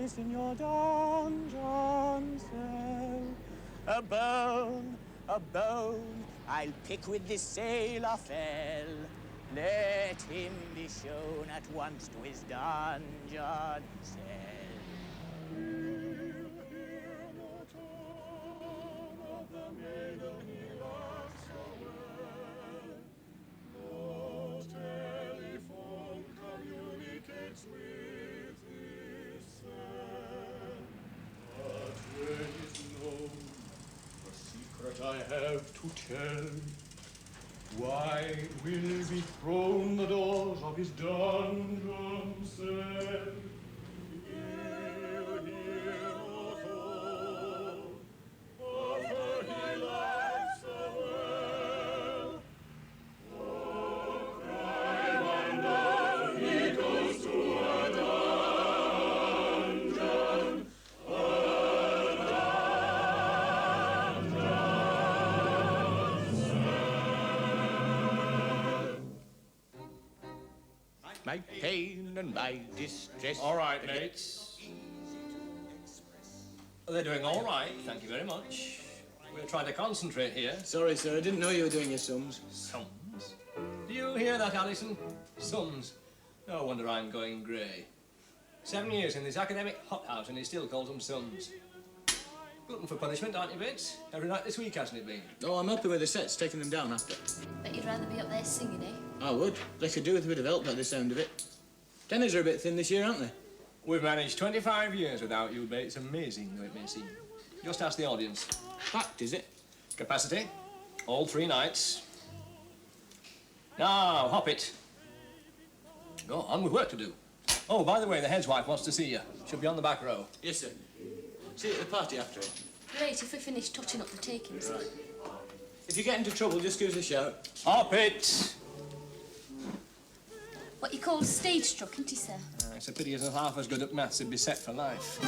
place in your dungeon cell. A bone, I'll pick with this sailor fell. Let him be shown at once to his dungeon cell. We'll hear no tone of the maiden he loves so well. No telephone communicates with his cell. But when is known the secret I have to tell, wide will be thrown the doors of his dungeon cell. He'll hear no tone of her he loves so well. Oh, cry wonder, he goes to a dungeon, my pain and my distress. All right, mates. They're doing all right, thank you very much. We're trying to concentrate here. Sorry, sir, I didn't know you were doing your sums. Sums? Do you hear that, Alison? Sums. No wonder I'm going grey. 7 years in this academic hothouse and he still calls them sums. Glutton for punishment, aren't you, Bates? Every night this week, hasn't it been? Oh, I'm happy with the sets, taking them down after. Bet you'd rather be up there singing, eh? I would. They could do with a bit of help by the sound of it. Tenors are a bit thin this year, aren't they? We've managed 25 years without you, Bates. Amazing, though it may seem. Just ask the audience. Packed, is it? Capacity, all 3 nights. Now, hop it. Go on, we've work to do. Oh, by the way, the head's wife wants to see you. She'll be on the back row. Yes, sir. See you at the party after it. Great, if we finish touching up the takings. Right. If you get into trouble, just give us a shout. Hop it! What you call stage struck, isn't he, sir? It's a pity he's not half as good at maths. He'd be set for life.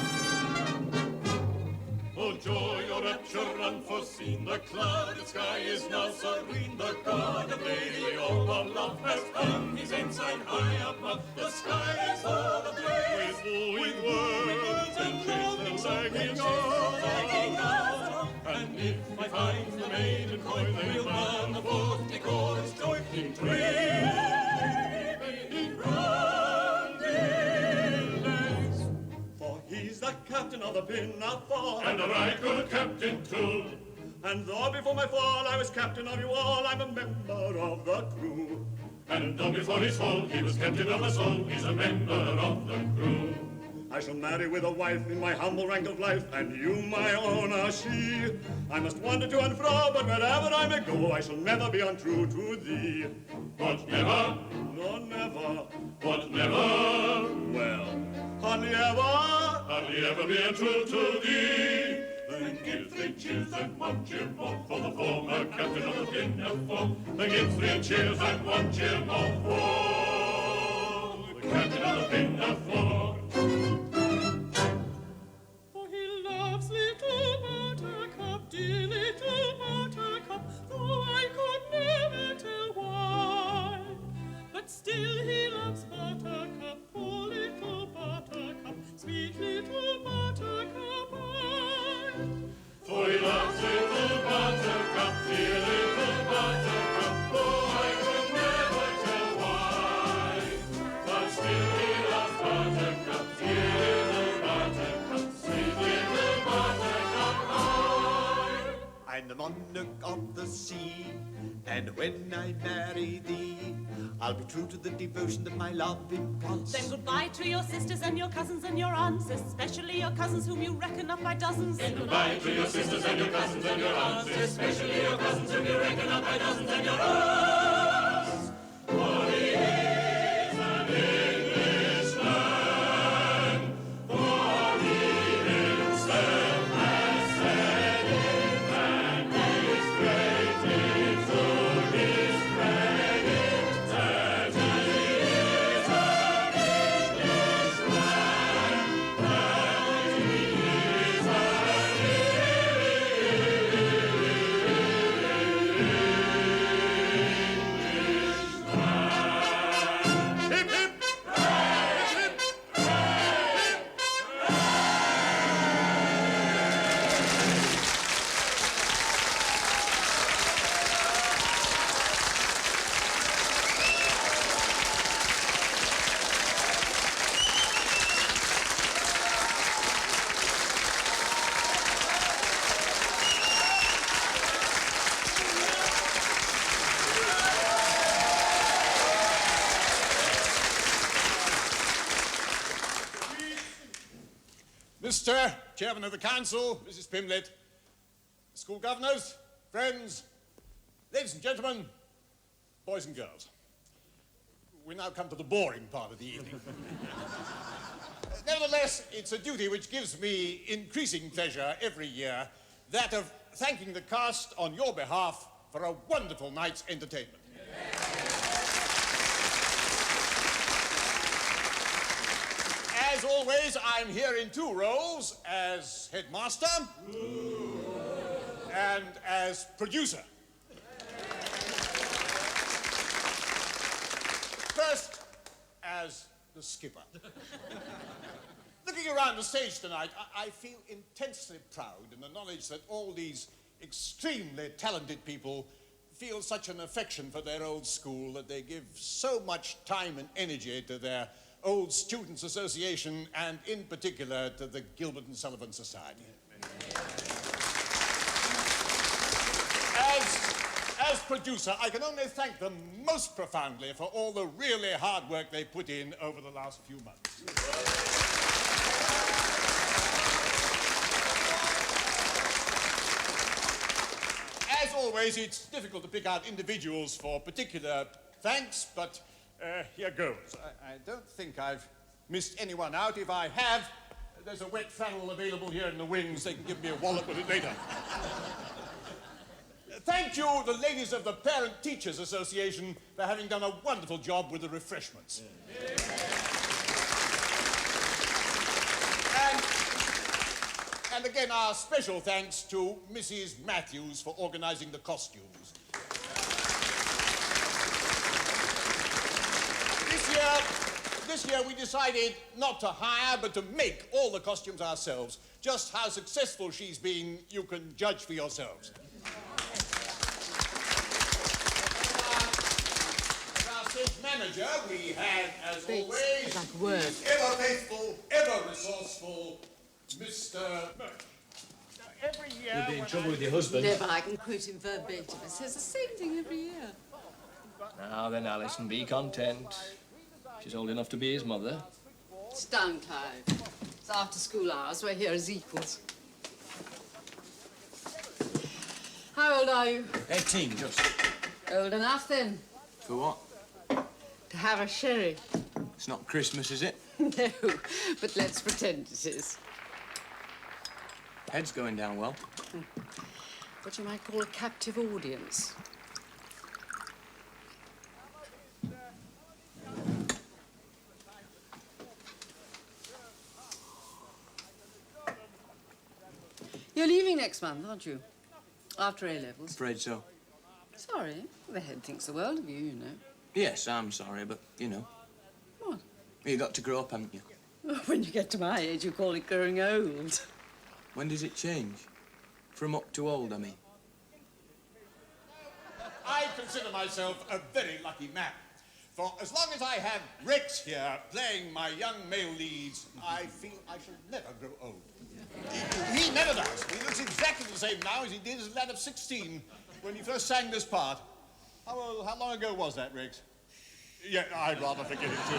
Oh, joy, oh, rapture, unforeseen, the clouded sky is now serene. The God of daily all our love has hung his ensign high above. The sky is all ablaze with words and children singing on. And if I find the maiden coy, they will man the boat, decorous joy, in he's the captain of the Pinafore, and a right good captain too. And though before my fall I was captain of you all, I'm a member of the crew. And though before his fall he was captain of us all, he's a member of the crew. I shall marry with a wife in my humble rank of life, and you my own are she. I must wander to and fro, but wherever I may go, I shall never be untrue to thee. But never? No, never. But never? Well, hardly ever be untrue to thee. Then give 3 cheers and 1 cheer more for the former captain of the Pinafore. Then give 3 cheers and 1 cheer more for the captain of the Pinafore. For he loves little Buttercup, dear little Buttercup, though I could never tell why. But still he loves Buttercup, poor little Buttercup, sweet little Buttercup I. For he loves little Buttercup, dear little Buttercup, though I could never tell why. But still he loves Buttercup, dear little Buttercup, sweet little Buttercup I. I'm the monarch of the sea, and when I marry thee, I'll be true to the devotion that my love imparts. Then goodbye to your sisters and your cousins and your aunts, especially your cousins whom you reckon up by dozens. Then goodbye to your sisters and your cousins and your aunts, especially your cousins whom you reckon up by dozens and your aunts. For he is an Englishman, for he himself has said it, and is greatly to his credit that he is an Englishman, that he is an Englishman. Mr. Chairman of the Council, Mrs. Pimlet, school governors, friends, ladies and gentlemen, boys and girls. We now come to the boring part of the evening. Nevertheless, it's a duty which gives me increasing pleasure every year, that of thanking the cast on your behalf for a wonderful night's entertainment. As always, I'm here in two roles, as headmaster and as producer. First, as the skipper. Looking around the stage tonight, I feel intensely proud in the knowledge that all these extremely talented people feel such an affection for their old school that they give so much time and energy to their old Students' Association and in particular to the Gilbert and Sullivan Society. As producer, I can only thank them most profoundly for all the really hard work they put in over the last few months. As always, it's difficult to pick out individuals for particular thanks, but here goes. I don't think I've missed anyone out. If I have, there's a wet flannel available here in the wings. They can give me a wallop with it later. Thank you, the ladies of the Parent Teachers Association, for having done a wonderful job with the refreshments. And again, our special thanks to Mrs. Matthews for organizing the costumes. This year we decided not to hire, but to make all the costumes ourselves. Just how successful she's been, you can judge for yourselves. As our stage manager, we had, as always, ever faithful, ever resourceful, Mr. Murray. Every year You'll be in trouble with your husband. Never, I can quote him verbatim. It says the same thing every year. Now then, Alison, be content. She's old enough to be his mother. Sit down, Clive. It's after school hours. We're here as equals. How old are you? 18, just. Old enough, then. For what? To have a sherry. It's not Christmas, is it? No, but let's pretend it is. Head's going down well. What you might call a captive audience. You're leaving next month, aren't you? After A-levels. Afraid so. Sorry. The head thinks the world of you, you know. Yes, I'm sorry, but, you know. What? You got to grow up, haven't you? When you get to my age, you call it growing old. When does it change? From up to old, I mean. I consider myself a very lucky man. For as long as I have Rex here playing my young male leads, I feel I shall never grow old. He never does. He looks exactly the same now as he did as a lad of 16 when he first sang this part. How long ago was that, Rex? Yeah, I'd rather forget it too.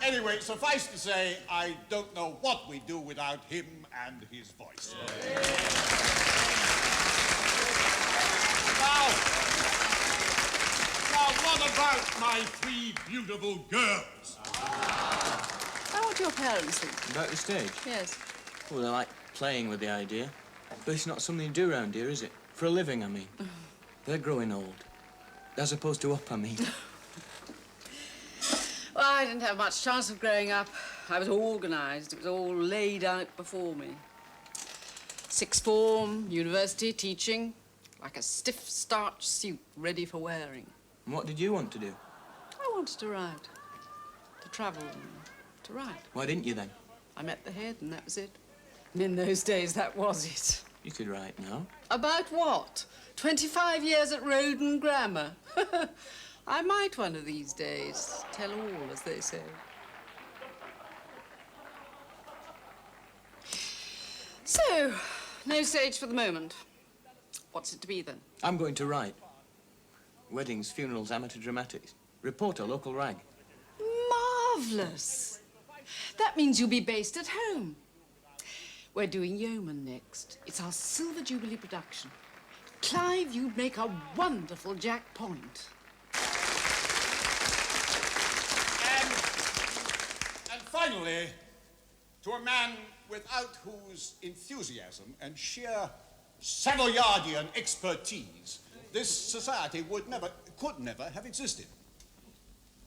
Anyway, suffice to say, I don't know what we do without him and his voice. Now, what about my three beautiful girls? How would your parents think? About the stage? Yes. Well, they like playing with the idea. But it's not something you do around here, is it? For a living, I mean. They're growing old. As opposed to up, I mean. Well, I didn't have much chance of growing up. I was organised. It was all laid out before me. Sixth form, university, teaching. Like a stiff starched suit ready for wearing. And what did you want to do? I wanted to write. To travel and to write. Why didn't you then? I met the head and that was it. And in those days, that was it. You could write now. About what? 25 years at Rowland Grammar. I might one of these days. Tell all, as they say. So, no stage for the moment. What's it to be, then? I'm going to write. Weddings, funerals, amateur dramatics. Reporter, local rag. Marvellous. That means you'll be based at home. We're doing Yeoman next. It's our Silver Jubilee production. Clive, you'd make a wonderful Jack Point. And finally, to a man without whose enthusiasm and sheer Savoyardian expertise this society could never have existed.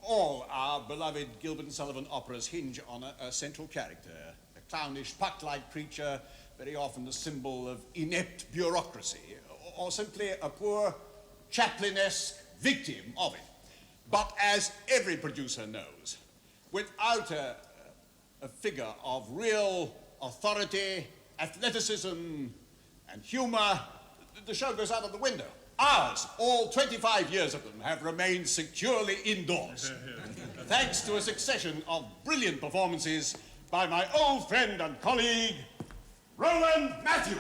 All our beloved Gilbert and Sullivan operas hinge on a central character, a clownish, puck-like creature, very often the symbol of inept bureaucracy, or simply a poor Chaplin-esque victim of it. But as every producer knows, without a figure of real authority, athleticism, and humor, the show goes out of the window. Ours, all 25 years of them, have remained securely indoors. Thanks to a succession of brilliant performances by my old friend and colleague, Rowland Matthews.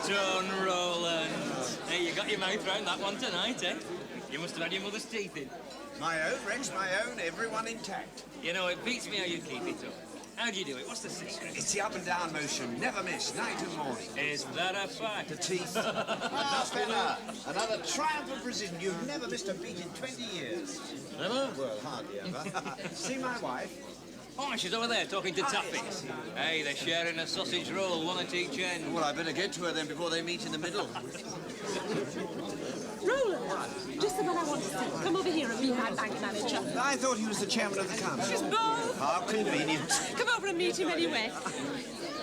Done, Rowland. Hey, you got your mouth round that one tonight, eh? You must have had your mother's teeth in. My own, Rex, my own, everyone intact. You know, it beats me how you keep it up. How do you do it? What's the secret? It's the up and down motion, never miss, night and morning. Is that a fact? The teeth. Now, fella, another triumph of precision. You've never missed a beat in 20 years. Never? Well, hardly ever. See my wife? Oh, she's over there talking to Taffy. Yes. Hey, they're sharing a sausage roll, one at each end. Well, I better get to her then before they meet in the middle. Rowland, just the man I want to see. Come over here and meet my bank manager. I thought he was the chairman of the council. She's both. How convenient. Come over and meet him anyway.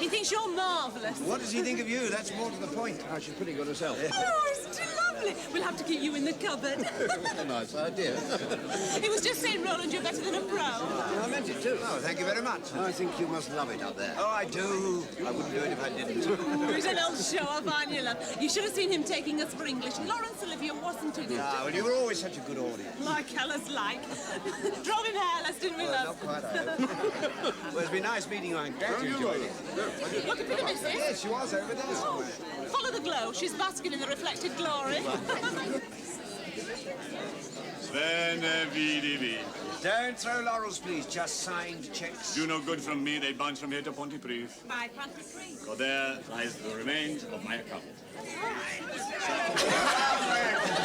He thinks you're marvellous. What does he think of you? That's more to the point. Oh, she's pretty good herself. Oh, it's too lovely. We'll have to keep you in the cupboard. A nice idea. He was just saying, Rowland, you're better than a pro. I meant it too. Oh, thank you very much. I think you must love it up there. Oh, I do. I wouldn't do it if I didn't. He's an old show-off, aren't you, love? You should have seen him taking us for English. Lawrence Olivier wasn't in it. Ah, well, you were always such a good audience. Like Ella's like. Drove him hairless, didn't we, Well, love? not quite, I hope. Well, it's been nice meeting you. I'm glad you enjoyed it. Look at the missus. Yes, she was over there somewhere. Follow the glow. She's basking in the reflected glory. Svenne VDV. Don't throw laurels, please. Just signed checks. Do no good from me. They bounce from here to Pontypridd. By Pontypridd. For there lies the remains of my account.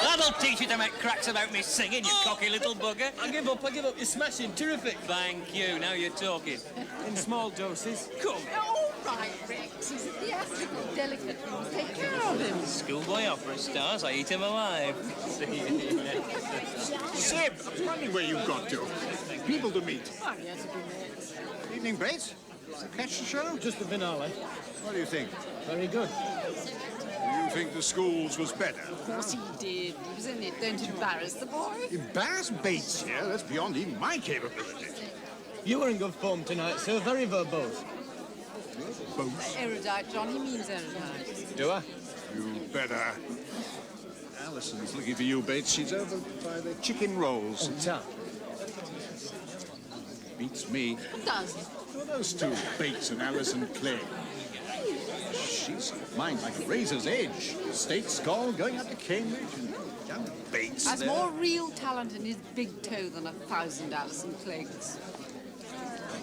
That'll teach you to make cracks about me singing, you cocky little bugger. I give up. You're smashing. Terrific. Thank you. Now you're talking. In small doses. Come. All right, Rex. He's a theatrical, delicate. Take care of him. Schoolboy opera stars, I eat him alive. Seb, I was wondering where you've got to. People to meet. Oh, yes, it'll be next. Evening, Bates. Catch the show? Just the finale. What do you think? Very good. You think the schools was better? Of course he did. He was in it. Don't embarrass the boy. Embarrass Bates here? That's beyond even my capability. You were in good form tonight, sir. Very verbose. Both. Erudite, John. He means erudite. Do I? You better. Alison's looking for you, Bates. She's over by the chicken rolls. Tap. Beats me. What does? Who are those two, Bates and Alison Clegg? She's mine like a razor's edge. State skull going up to Cambridge. And young Bates Has there. more real talent in his big toe than 1,000 Alison Cleggs.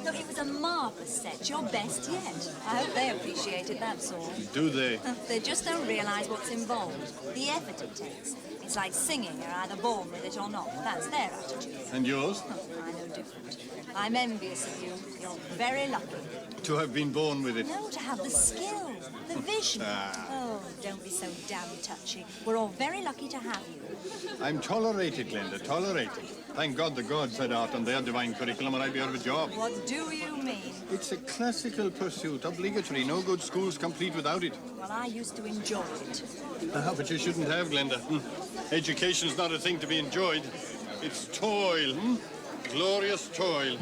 Look, it was a marvellous set, your best yet. I hope they appreciated that, all. Do they? They just don't realise what's involved, the effort it takes. It's like singing. You're either born with it or not. That's their attitude. And yours? Oh, I know different. I'm envious of you. You're very lucky. To have been born with it. No, to have the skill, the vision. Oh, don't be so damn touchy. We're all very lucky to have you. I'm tolerated, Glenda, tolerated. Thank God the gods had art on their divine curriculum or I'd be out of a job. What do you mean? It's a classical pursuit, obligatory. No good school's complete without it. Well, I used to enjoy it. But you shouldn't have, Glenda. Education's not a thing to be enjoyed. It's toil, glorious toil.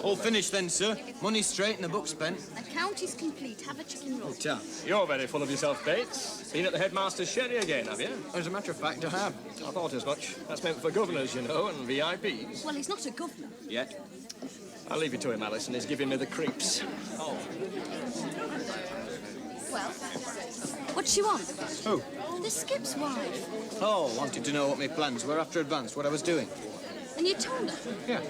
All finished then, sir. Money straight and the book spent. Account is complete. Have a chicken roll. You're very full of yourself, Bates. Been at the headmaster's sherry again, have you? As a matter of fact, I have. I thought as much. That's meant for governors, you know, and VIPs. Well, he's not a governor. Yet. I'll leave you to him, Alison. He's giving me the creeps. Oh. Well, what's she want? Who? The skip's wife. Oh, wanted to know what my plans were after advance, what I was doing. And you told her? Yeah.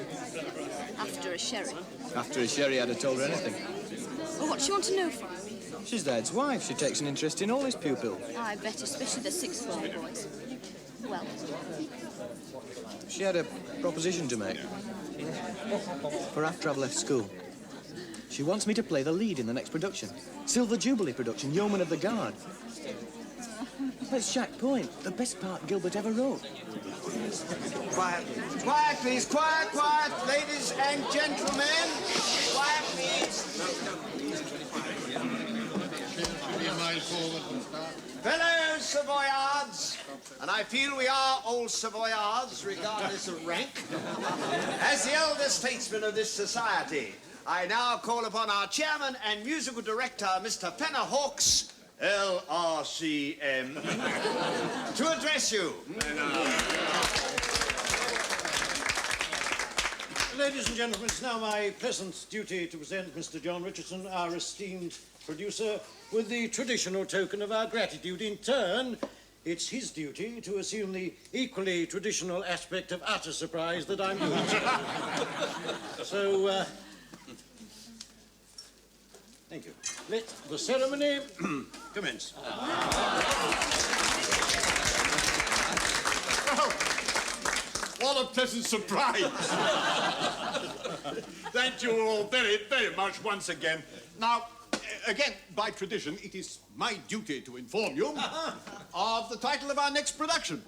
After a sherry. After a sherry, I'd have told her anything. Well, what do you want to know for? She's Dad's wife. She takes an interest in all his pupils. I bet, especially the sixth form boys. Well, She had a proposition to make. For after I've left school. She wants me to play the lead in the next production. Silver Jubilee production, Yeoman of the Guard. It's Jack Point, the best part Gilbert ever wrote. Quiet. Quiet, please. Quiet, quiet. Ladies and gentlemen. Quiet, please. Fellow Savoyards, and I feel we are all Savoyards, regardless of rank. As the elder statesman of this society, I now call upon our chairman and musical director, Mr. Fenner Hawkes, LRCM, to address you. Ladies and gentlemen, it's now my pleasant duty to present Mr. John Richardson, our esteemed producer, with the traditional token of our gratitude. In turn, it's his duty to assume the equally traditional aspect of utter surprise that I'm doing. So, thank you. Let the ceremony commence. What a pleasant surprise. Thank you all very, very much once again. Now, again, by tradition, it is my duty to inform you of the title of our next production.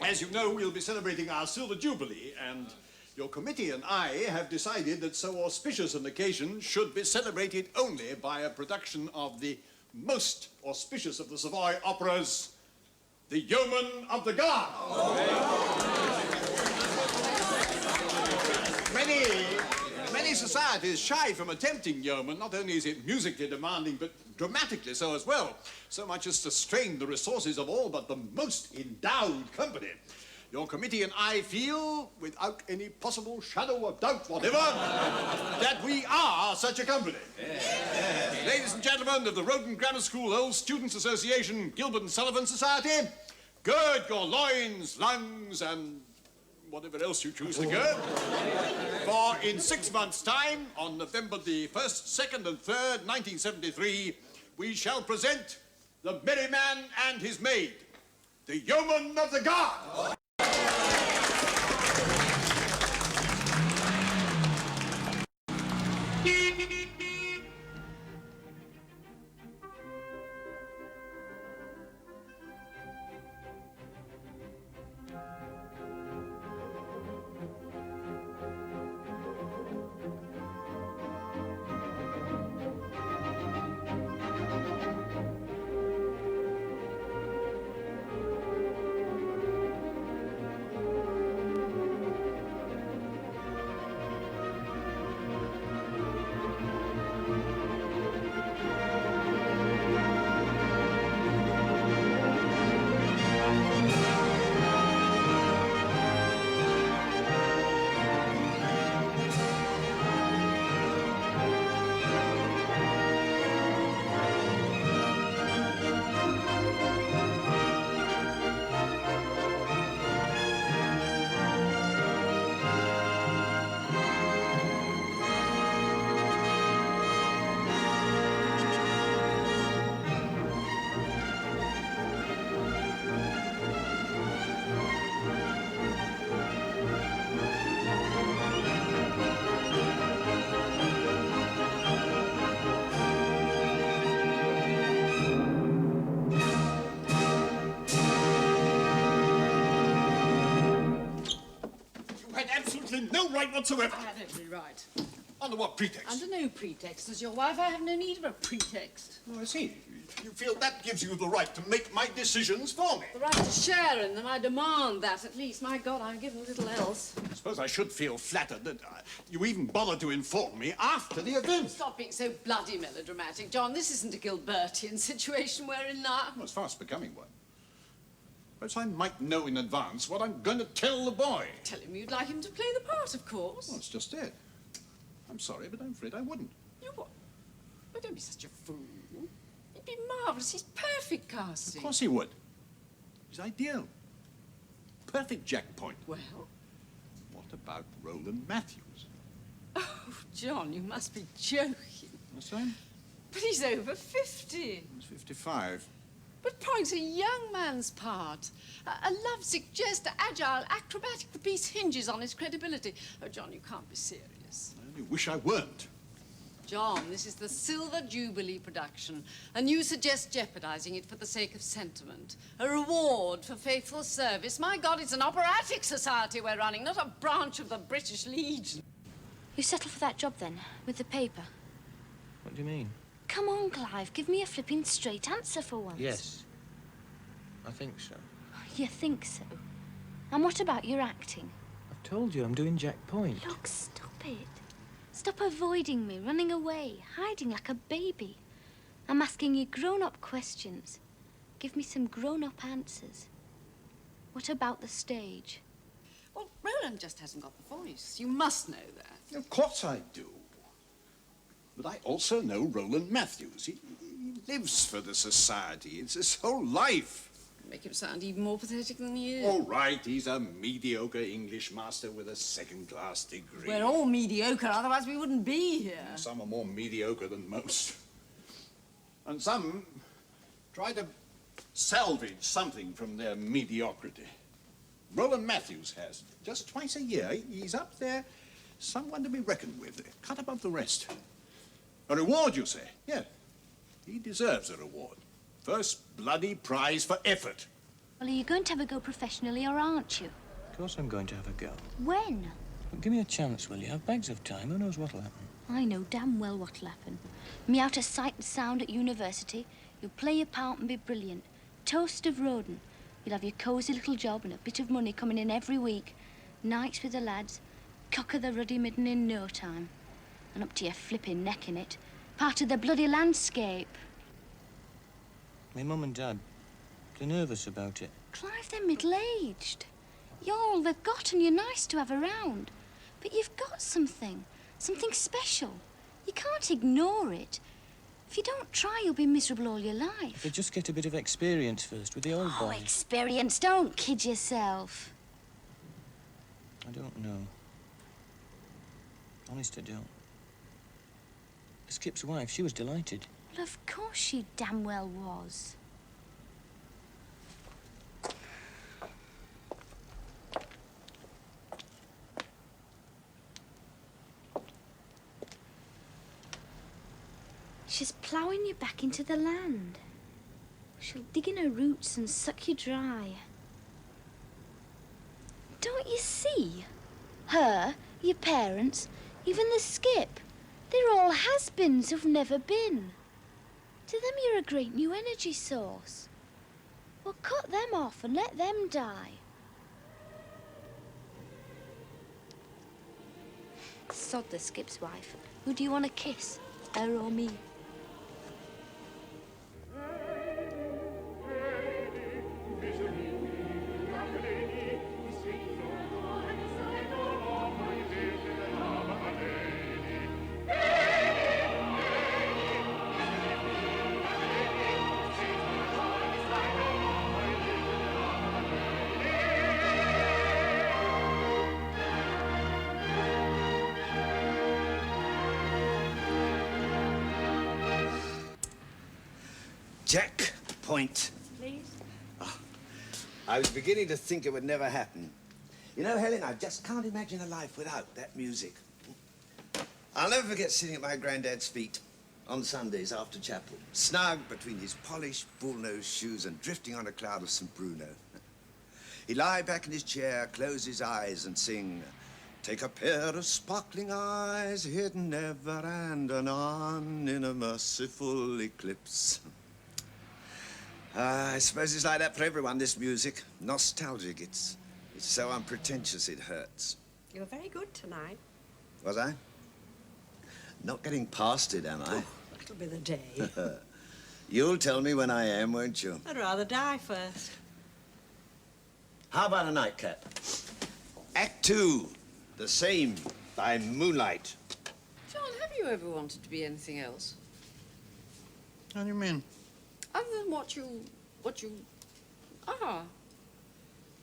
As you know, we'll be celebrating our Silver Jubilee, and your committee and I have decided that so auspicious an occasion should be celebrated only by a production of the most auspicious of the Savoy operas, The Yeoman of the Guard. Many societies shy from attempting yeoman. Not only is it musically demanding, but dramatically so as well. So much as to strain the resources of all but the most endowed company. Your committee and I feel, without any possible shadow of doubt whatever, that we are such a company. Ladies and gentlemen of the Rowland Grammar School Old Students Association, Gilbert and Sullivan Society, gird your loins, lungs, and whatever else you choose to gird. For in 6 months' time, on November the 1st, 2nd, and 3rd, 1973, we shall present The Merry Man and His Maid, The Yeoman of the Guard. no right whatsoever. I have every right. Under what pretext? Under no pretext. As your wife, I have no need of a pretext. Oh, I see. You feel that gives you the right to make my decisions for me. The right to share in them. I demand that, at least. My God, I'm given little else. I suppose I should feel flattered that you even bothered to inform me after the event. Stop being so bloody melodramatic, John. This isn't a Gilbertian situation we're in now. Well, it's fast becoming one. Perhaps I might know in advance what I'm going to tell the boy. Tell him you'd like him to play the part, of course. Well, that's just it. I'm sorry, but I'm afraid I wouldn't. You what? Oh, don't be such a fool. He'd be marvellous. He's perfect casting. Of course he would. He's ideal. Perfect Jack point. Well? What about Rowland Matthews? Oh, John, you must be joking. Yes, I'm. But he's over 50. He's 55. But playing's a young man's part. A lovesick jester, agile, acrobatic. The piece hinges on his credibility. Oh, John, you can't be serious. I only wish I weren't. John, this is the Silver Jubilee production, and you suggest jeopardizing it for the sake of sentiment. A reward for faithful service. My God, it's an operatic society we're running, not a branch of the British Legion. You settle for that job, then, with the paper? What do you mean? Come on, Clive, give me a flipping straight answer for once. Yes. I think so. You think so? And what about your acting? I've told you I'm doing Jack Point. Look, stop it. Stop avoiding me, running away, hiding like a baby. I'm asking you grown-up questions. Give me some grown-up answers. What about the stage? Well, Rowland just hasn't got the voice. You must know that. Of course I do. But I also know Rowland Matthews. He lives for the society. It's his whole life. Make him sound even more pathetic than he is. All right, he's a mediocre English master with a second-class degree. We're all mediocre, otherwise we wouldn't be here. Some are more mediocre than most. And some try to salvage something from their mediocrity. Rowland Matthews has. Just twice a year, he's up there, someone to be reckoned with, cut above the rest. A reward, you say? Yeah, he deserves a reward. First bloody prize for effort. Well, are you going to have a go professionally, or aren't you? Of course I'm going to have a go. When? But give me a chance, will you? Have bags of time. Who knows what'll happen? I know damn well what'll happen. Me out of sight and sound at university. You'll play your part and be brilliant. Toast of Roden. You'll have your cosy little job and a bit of money coming in every week. Nights with the lads. Cock of the ruddy midden in no time. And up to your flipping neck in it. Part of the bloody landscape. My mum and dad, they're nervous about it. Clive, they're middle-aged. You're all they've got and you're nice to have around. But you've got something. Something special. You can't ignore it. If you don't try, you'll be miserable all your life. They just get a bit of experience first with the old Oh, boys. experience. Don't kid yourself. I don't know. Honest, I don't. Skip's wife, she was delighted. Well, of course she damn well was. She's ploughing you back into the land. She'll dig in her roots and suck you dry. Don't you see? Her, your parents, even the skip. They're all has-beens who've never been. To them, you're a great new energy source. Well, cut them off and let them die. Sod the skip's wife. Who do you want to kiss? Her or me? Jack Point. Please? Oh, I was beginning to think it would never happen. You know, Helen, I just can't imagine a life without that music. I'll never forget sitting at my granddad's feet on Sundays after chapel, snug between his polished bull-nosed shoes and drifting on a cloud of St. Bruno. He'd lie back in his chair, close his eyes and sing, Take a pair of sparkling eyes, hidden ever and anon in a merciful eclipse. I suppose it's like that for everyone, this music. Nostalgic. It's so unpretentious it hurts. You were very good tonight. Was I? Not getting past it, am I? Oh, that'll be the day. You'll tell me when I am, won't you? I'd rather die first. How about a nightcap? Act 2. The same, by moonlight. John, have you ever wanted to be anything else? How do you mean? Other than what you are.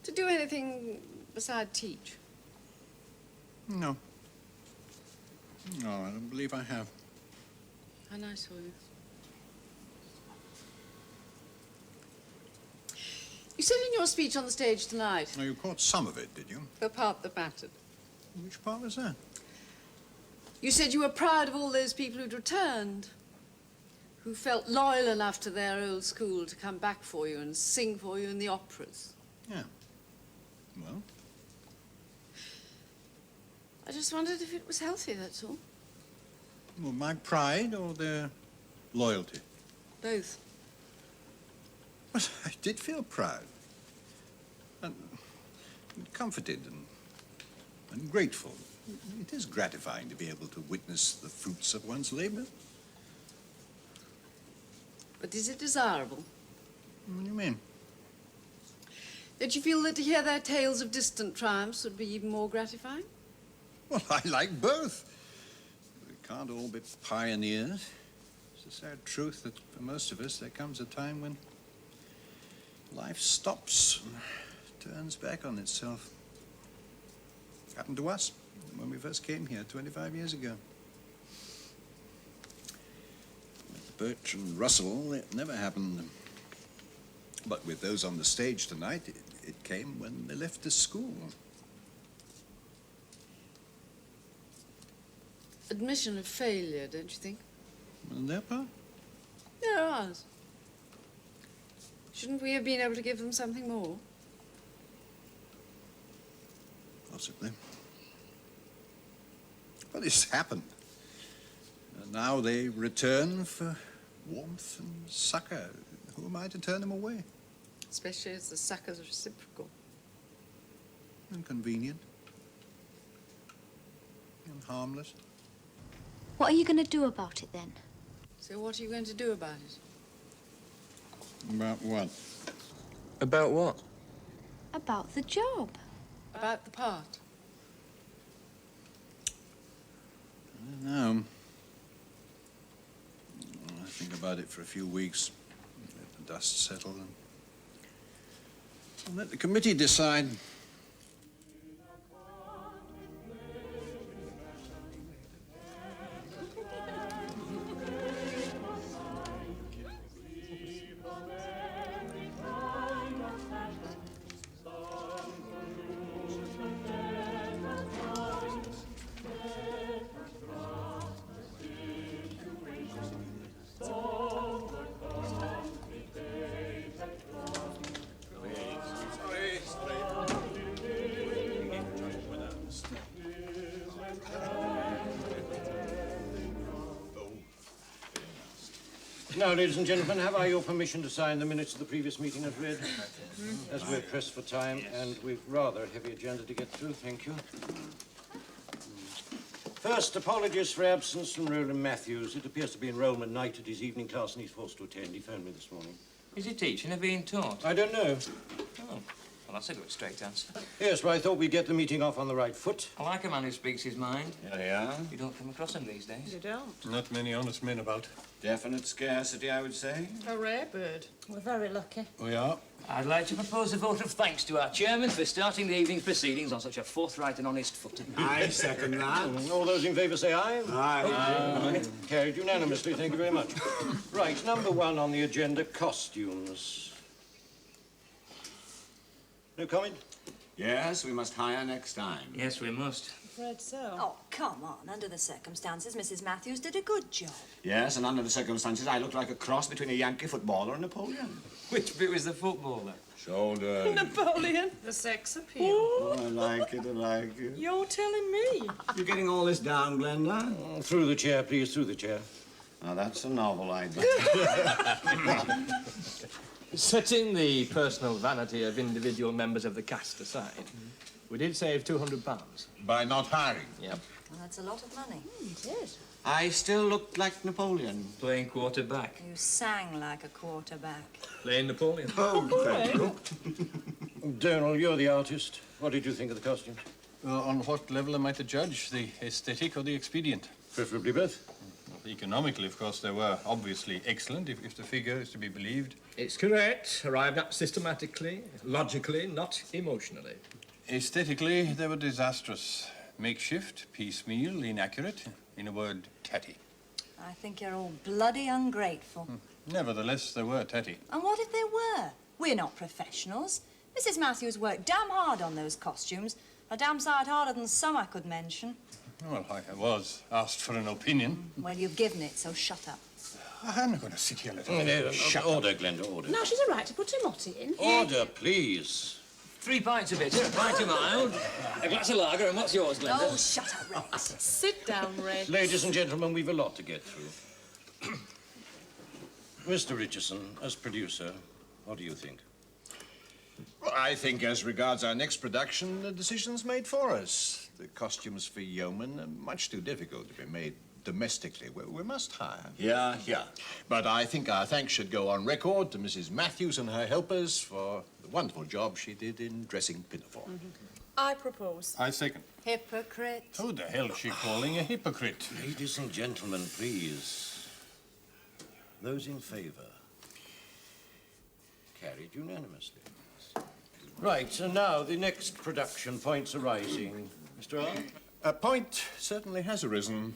To do anything beside teach? No. No, I don't believe I have. How nice of you. You said in your speech on the stage tonight... No, you caught some of it, did you? The part that mattered. Which part was that? You said you were proud of all those people who'd returned, who felt loyal enough to their old school to come back for you and sing for you in the operas. Yeah. Well? I just wondered if it was healthy, that's all. Well, my pride or their loyalty? Both. But I did feel proud. And comforted and grateful. It is gratifying to be able to witness the fruits of one's labor. But is it desirable? What do you mean? Did you feel that to hear their tales of distant triumphs would be even more gratifying? Well, I like both. We can't all be pioneers. It's a sad truth that for most of us there comes a time when life stops and turns back on itself. It happened to us when we first came here 25 years ago. With Bertrand Russell, it never happened. But with those on the stage tonight, it came when they left the school. Admission of failure, don't you think? On their part? No, ours. Shouldn't we have been able to give them something more? Possibly. But it's happened. And now they return for warmth and succor. Who am I to turn them away? Especially as the succor's reciprocal. Inconvenient. And harmless. What are you going to do about it, then? So what are you going to do about it? About what? About what? About the job. About the part. I don't know. I think about it for a few weeks. Let the dust settle and let the committee decide. Now, ladies and gentlemen, have I your permission to sign the minutes of the previous meeting as read? As we're pressed for time and we've rather a heavy agenda to get through, thank you. First, apologies for absence from Rowland Matthews. It appears to be enrollment night at his evening class and he's forced to attend. He phoned me this morning. Is he teaching or being taught? I don't know. Oh, well, that's a good straight answer. Yes, but I thought we'd get the meeting off on the right foot. I like a man who speaks his mind. Yeah. You don't come across him these days. You don't. Not many honest men about. Definite scarcity, I would say. A rare bird. We're very lucky. We are. I'd like to propose a vote of thanks to our chairman for starting the evening's proceedings on such a forthright and honest footing. I second that. All those in favour say aye. Aye. Carried unanimously, thank you very much. Right, number one on the agenda, costumes. No comment? Yes, we must hire next time. Yes, we must. Afraid so. Oh, come on. Under the circumstances, Mrs. Matthews did a good job. Yes, and under the circumstances, I looked like a cross between a Yankee footballer and Napoleon. Which bit was the footballer? Shoulder. Napoleon. The sex appeal. Oh, I like it, I like it. You're telling me. You getting all this down, Glenda? Oh, through the chair, please, through the chair. Now, that's a novel idea. Setting the personal vanity of individual members of the cast aside, we did save £200. By not hiring? Yep. Well, that's a lot of money. It is. I still looked like Napoleon. Playing quarterback. You sang like a quarterback. Playing Napoleon. Oh, thank you. Donal, you're the artist. What did you think of the costumes? On what level am I to judge? The aesthetic or the expedient? Preferably both. Economically, of course, they were obviously excellent, if the figure is to be believed. It's correct. Arrived at systematically, logically, not emotionally. Aesthetically, they were disastrous. Makeshift, piecemeal, inaccurate. In a word, tatty. I think you're all bloody ungrateful. Nevertheless, they were tatty. And what if they were? We're not professionals. Mrs. Matthews worked damn hard on those costumes. A damn sight harder than some I could mention. Well, I was asked for an opinion. Well, you've given it, so shut up. I'm not going to sit here and Order, Glenda, order. Now she's a right to put Timothy in. Order, please. 3 pints of bitter, a pint of mild, a glass of lager, and what's yours, Glenda? Oh, shut up, Rex. Sit down, Rex. Ladies and gentlemen, we've a lot to get through. Mr. Richardson, as producer, what do you think? Well, I think as regards our next production, the decision's made for us. The costumes for yeomen are much too difficult to be made domestically. We must hire. Yeah. But I think our thanks should go on record to Mrs. Matthews and her helpers for the wonderful job she did in dressing Pinafore. I propose. I second. Hypocrite. Who the hell is she calling a hypocrite? Ladies and gentlemen, please. Those in favour. Carried unanimously. Right, and now the next production points arising. Mr. R? A point certainly has arisen.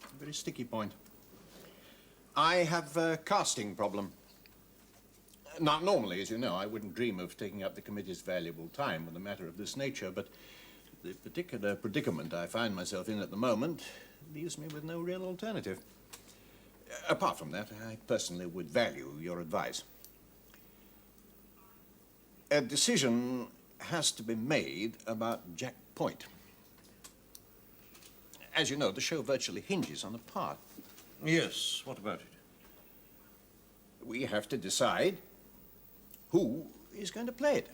A very sticky point. I have a casting problem. Now, normally, as you know, I wouldn't dream of taking up the committee's valuable time with a matter of this nature, but the particular predicament I find myself in at the moment leaves me with no real alternative. Apart from that, I personally would value your advice. A decision has to be made about Jack Point. As you know, the show virtually hinges on a part. Yes, what about it? We have to decide who is going to play it.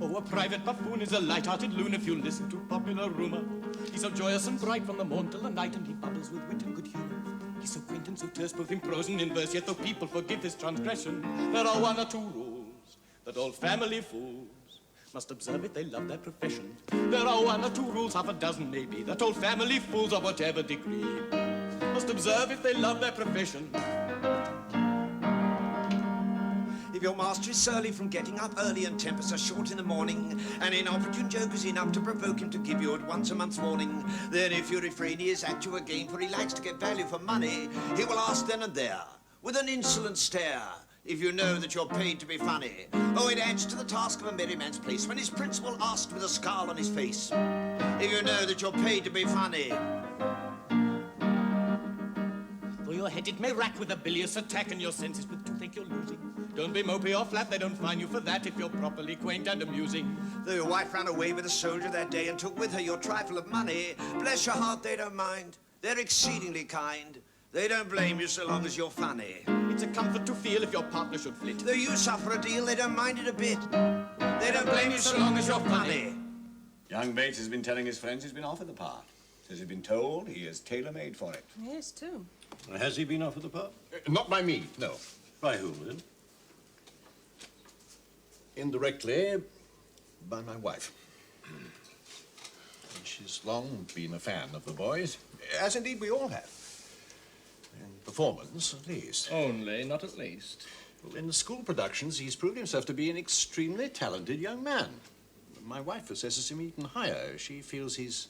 Oh, a private buffoon is a light-hearted loon if you listen to popular rumour. He's so joyous and bright from the morn till the night, and he bubbles with wit and good humour. He's so quaint and so terse, both in prose and in verse, yet though people forgive his transgression, there are 1 or 2 rules that all family fools must observe if they love their profession. There are 1 or 2 rules, half a dozen maybe, that all family fools of whatever degree must observe if they love their profession. If your master is surly from getting up early and tempers are short in the morning, and inopportune joke is enough to provoke him to give you at once a month's warning, then if you refrain he is at you again, for he likes to get value for money, he will ask then and there, with an insolent stare, if you know that you're paid to be funny. Oh, it adds to the task of a merry man's place when his principal asked with a scowl on his face, if you know that you're paid to be funny. For your head it may rack with a bilious attack, and your senses with toothache you're losing. Don't be mopey or flat, they don't fine you for that if you're properly quaint and amusing. Though your wife ran away with a soldier that day and took with her your trifle of money, bless your heart, they don't mind. They're exceedingly kind. They don't blame you so long as you're funny. It's a comfort to feel if your partner should flit. Though you suffer a deal, they don't mind it a bit. They don't blame you so long as you're funny. Young Bates has been telling his friends he's been offered the part. Says he's been told he is tailor-made for it. Yes, too. Has he been offered the part? Not by me, no. By whom, then? Indirectly, by my wife. She's long been a fan of the boys, as indeed we all have. In performance, at least. Only, not at least. Well, in the school productions, he's proved himself to be an extremely talented young man. My wife assesses him even higher. She feels he's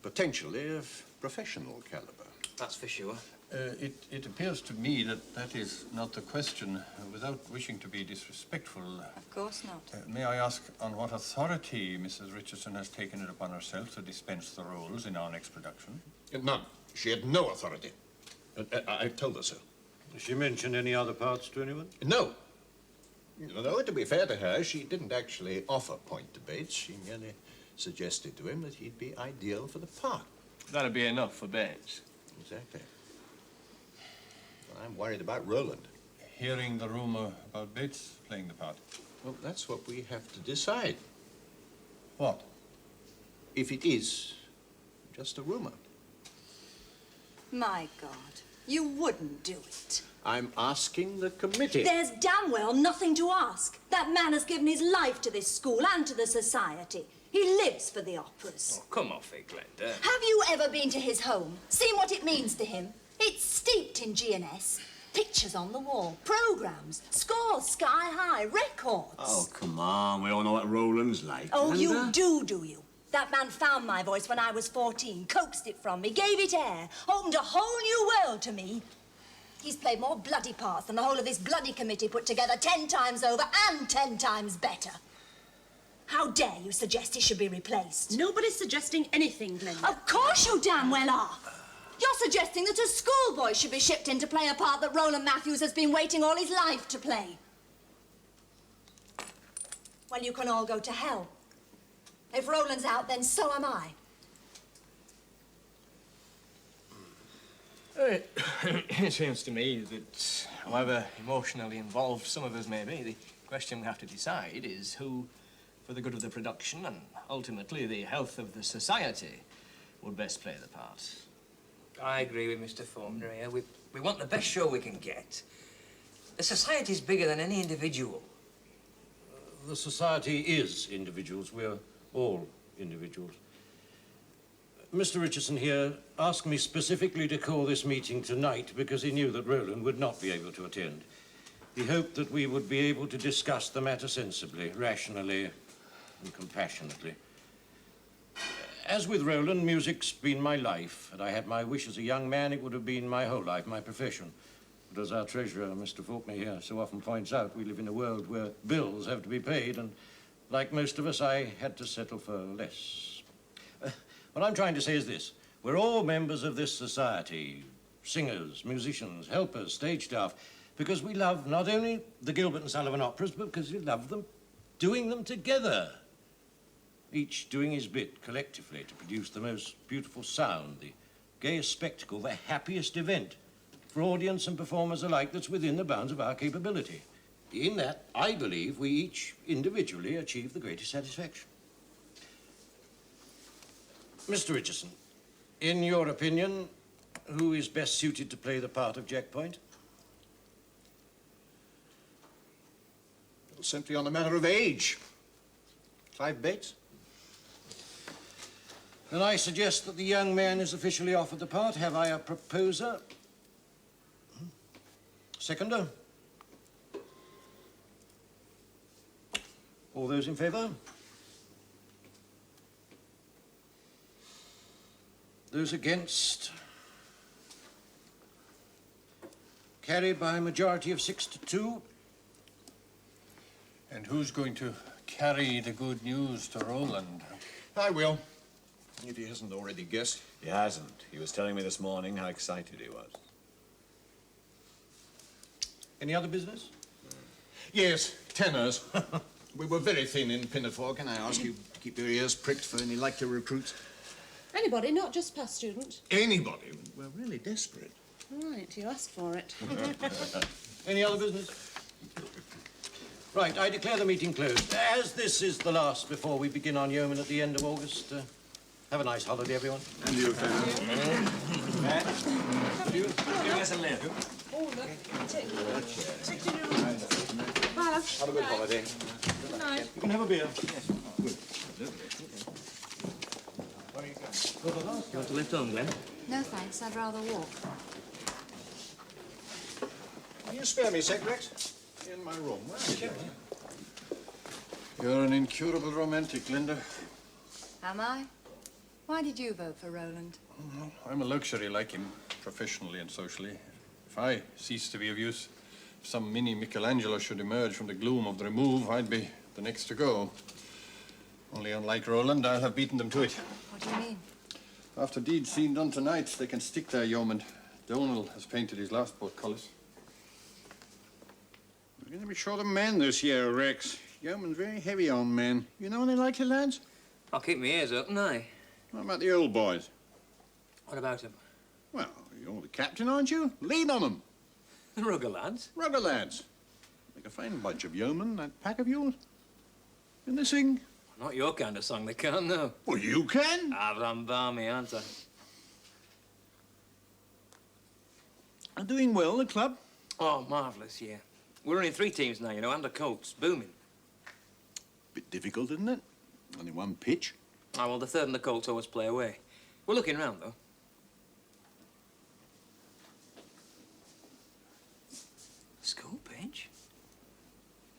potentially of professional caliber. That's for sure. It appears to me that is not the question. Without wishing to be disrespectful, Of course not. may I ask on what authority Mrs. Richardson has taken it upon herself to dispense the roles in our next production? None. She had no authority. I told her so. Has she mentioned any other parts to anyone? No. Though, to be fair to her, she didn't actually offer point to Bates. She merely suggested to him that he'd be ideal for the part. That'd be enough for Bates. Exactly. Well, I'm worried about Rowland. Hearing the rumor about Bates playing the part. Well, that's what we have to decide. What? If it is just a rumor. My God, you wouldn't do it. I'm asking the committee. There's damn well nothing to ask. That man has given his life to this school and to the society. He lives for the operas. Oh, come off it, Glenda. Have you ever been to his home? Seen what it means to him? It's steeped in G&S. Pictures on the wall, programs, scores sky high, records. Oh, come on. We all know what Rowland's like. Oh, Glenda. you do you? That man found my voice when I was 14, coaxed it from me, gave it air, opened a whole new world to me. He's played more bloody parts than the whole of this bloody committee put together 10 times over and 10 times better. How dare you suggest he should be replaced? Nobody's suggesting anything, Glenda. Of course you damn well are. You're suggesting that a schoolboy should be shipped in to play a part that Rowland Matthews has been waiting all his life to play. Well, you can all go to hell. If Rowland's out, then so am I. It seems to me that, however emotionally involved some of us may be, the question we have to decide is who, for the good of the production and ultimately the health of the society, would best play the part. I agree with Mr. Faulkner here. We want the best show we can get. The society's bigger than any individual. The society is individuals. We're all individuals. Mr. Richardson here asked me specifically to call this meeting tonight because he knew that Rowland would not be able to attend. He hoped that we would be able to discuss the matter sensibly, rationally, and compassionately. As with Rowland, music's been my life. Had I had my wish as a young man, it would have been my whole life, my profession. But as our treasurer, Mr. Faulkner here, so often points out, we live in a world where bills have to be paid, and like most of us, I had to settle for less. What I'm trying to say is this. We're all members of this society, singers, musicians, helpers, stage staff, because we love not only the Gilbert and Sullivan operas, but because we love them, doing them together. Each doing his bit collectively to produce the most beautiful sound, the gayest spectacle, the happiest event for audience and performers alike that's within the bounds of our capability. In that, I believe we each individually achieve the greatest satisfaction. Mr. Richardson, in your opinion, who is best suited to play the part of Jack Point? Simply on a matter of age. Clive Bates? Then I suggest that the young man is officially offered the part. Have I a proposer? Seconder? All those in favour? Those against? Carried by a majority of 6 to 2. And who's going to carry the good news to Rowland? I will, if he hasn't already guessed. He hasn't. He was telling me this morning how excited he was. Any other business? Yes, tenors. We were very thin in Pinafore. Can I ask you to keep your ears pricked for any likely recruits? Anybody, not just past student. Anybody. We're really desperate. Right, you asked for it. Any other business? Right, I declare the meeting closed. As this is the last before we begin on yeoman at the end of August, have a nice holiday, everyone. And you, Matt, give us a lift. Oh, look. Take to your room. Bye, love. Have a good holiday. Good night. You can have a beer. You want to lift home, Glenn? No, thanks. I'd rather walk. Can you spare me a sec, Rex? In my room. Where are you? You're an incurable romantic, Linda. Am I? Why did you vote for Rowland? I'm a luxury like him, professionally and socially. If I cease to be of use, if some mini Michelangelo should emerge from the gloom of the remove, I'd be the next to go. Only unlike Rowland, I'll have beaten them to it. What do you mean? After deeds seen done tonight, they can stick their yeoman. Donald has painted his last portcullis. We're going to be short of men this year, Rex. Yeoman's very heavy on men. You know any likely lads? I'll keep my ears open, aye. What about the old boys? What about them? Well, you're the captain, aren't you? Lean on them. The rugger lads? Rugger lads. Make a fine bunch of yeomen, that pack of yours. Can they sing? Not your kind of song, they can't, no. Well, you can. I'm balmy, aren't I? Are doing well, the club? Oh, marvellous, yeah. We're running 3 teams now, you know, and the Colts. Booming. Bit difficult, isn't it? Only one pitch. Oh, well, the third and the Colts always play away. We're looking round, though. School pitch?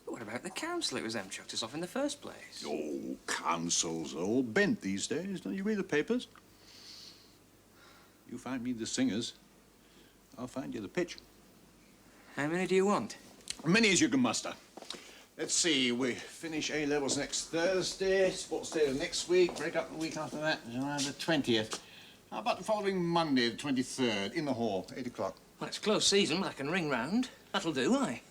But what about the council? It was them chucked us off in the first place. Oh, councils are all bent these days. Don't you read the papers? You find me the singers, I'll find you the pitch. How many do you want? As many as you can muster. Let's see, we finish A-levels next Thursday, sports day next week, break up the week after that, July the 20th. How about the following Monday, the 23rd, in the hall, 8 o'clock? Well, it's close season, but I can ring round. That'll do, aye.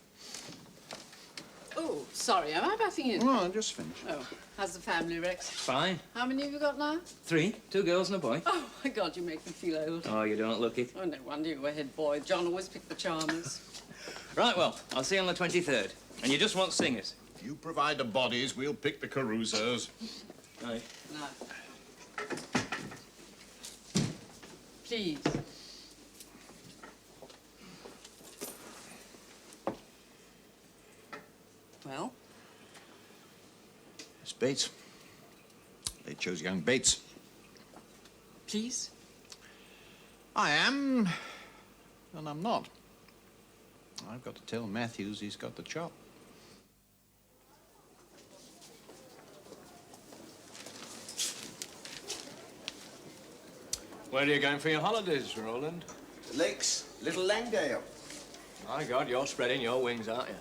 Oh, sorry, am I butting in? No, I just finished. Oh, how's the family, Rex? Fine. How many have you got now? 3, 2 girls and a boy. Oh, my God, you make me feel old. Oh, you don't look it. Oh, no wonder you were head boy. John always picked the charmers. Right, well, I'll see you on the 23rd. And you just want singers? You provide the bodies, we'll pick the carousers. Aye. No. Please. Well? It's Bates. They chose young Bates. Please? I am, and I'm not. I've got to tell Matthews he's got the chop. Where are you going for your holidays, Rowland? Lakes, Little Langdale. My God, you're spreading your wings, aren't you?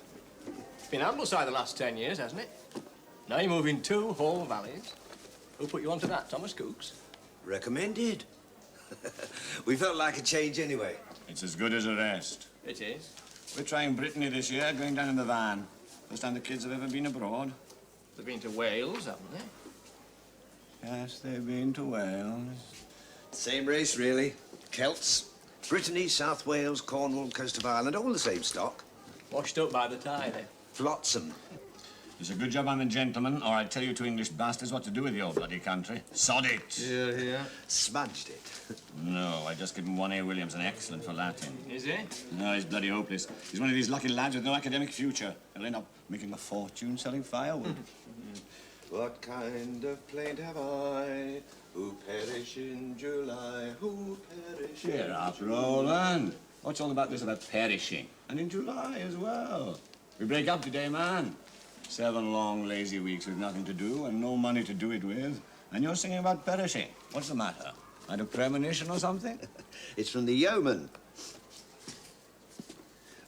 It's been Ambleside the last 10 years, hasn't it? Now you're moving 2 whole valleys. Who put you onto that, Thomas Cooks? Recommended. We felt like a change anyway. It's as good as a rest. It is. We're trying Brittany this year, going down in the van. First time the kids have ever been abroad. They've been to Wales, haven't they? Yes, they've been to Wales. Same race, really. Celts. Brittany, South Wales, Cornwall, coast of Ireland, all the same stock. Washed up by the tide, eh? Flotsam. It's a good job I'm a gentleman, or I'd tell you 2 English bastards what to do with your bloody country. Sod it! Yeah. Smudged it. No, I just give him 1A Williams, an excellent for Latin. Is he? No, he's bloody hopeless. He's one of these lucky lads with no academic future. He'll end up making a fortune selling firewood. What kind of plaint have I? Who perish in July? Who perish Cheer up, Rowland. What's all about this about perishing? And in July as well. We break up today, man. 7 long, lazy weeks with nothing to do and no money to do it with. And you're singing about perishing. What's the matter? Had a premonition or something? It's from the Yeoman.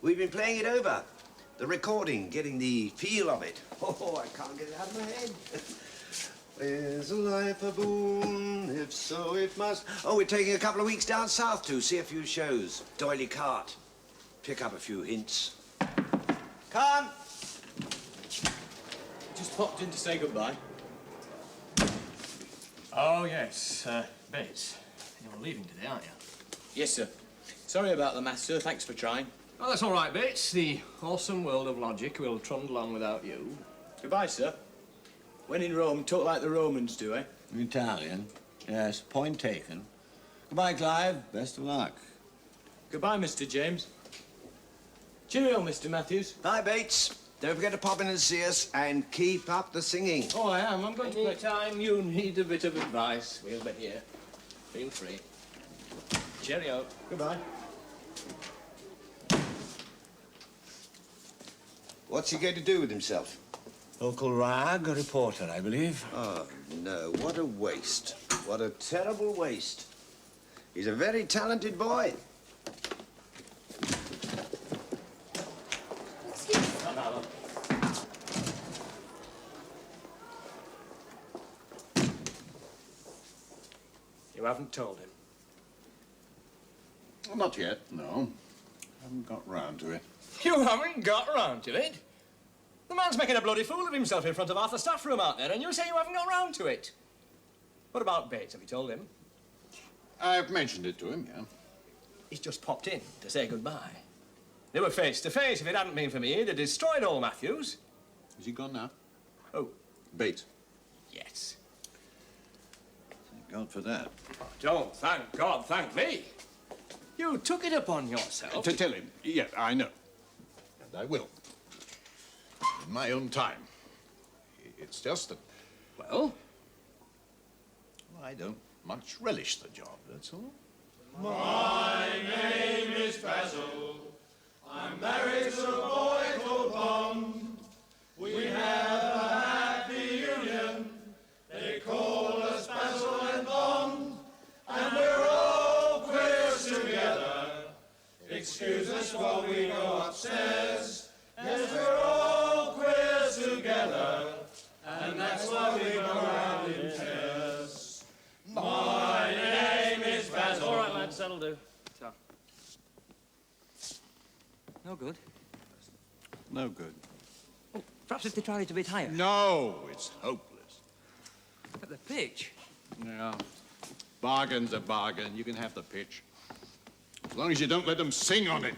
We've been playing it over. The recording, getting the feel of it. Oh, I can't get it out of my head. Is life a boon? If so, it must. Oh, we're taking a couple of weeks down south to see a few shows. D'Oyly Cart. Pick up a few hints. Come! Just popped in to say goodbye. Oh, yes. Bates, you're leaving today, aren't you? Yes, sir. Sorry about the maths, sir. Thanks for trying. Oh, that's all right, Bates. The awesome world of logic will trundle on without you. Goodbye, sir. When in Rome, talk like the Romans do, eh? Italian? Yes, point taken. Goodbye, Clive. Best of luck. Goodbye, Mr. James. Cheerio, Mr. Matthews. Bye, Bates. Don't forget to pop in and see us and keep up the singing. Oh, I am. I'm going to... Anytime you need a bit of advice, we'll be here. Feel free. Cheerio. Goodbye. What's he going to do with himself? Local rag, a reporter, I believe. Oh, no. What a waste. What a terrible waste. He's a very talented boy. You haven't told him? Not yet, no. haven't got round to it. You haven't got round to it? The man's making a bloody fool of himself in front of half the staff room out there, and you say you haven't got round to it. What about Bates? Have you told him? I've mentioned it to him, yeah. He's just popped in to say goodbye. They were face to face. If it hadn't been for me, he'd have destroyed old Matthews. Is he gone now? Oh. Bates. Yes. Thank God for that. Oh, don't thank God, thank me. You took it upon yourself. To tell him, yeah, I know. And I will. In my own time. It's just that... Well? I don't much relish the job, that's all. My name is Basil. I'm married to a boy called Bond. We have a happy union. They call us Basil and Bond. And we're all queers together. Excuse us while we go upstairs. Yes, we're all queers together. And that's why we go round in pairs. My name is Basil. All right, lads, that'll do. So. No good. No good. Oh, perhaps if they tried it a bit higher. No, it's hopeless. At the pitch? Yeah. Bargain's a bargain. You can have the pitch. As long as you don't let them sing on it.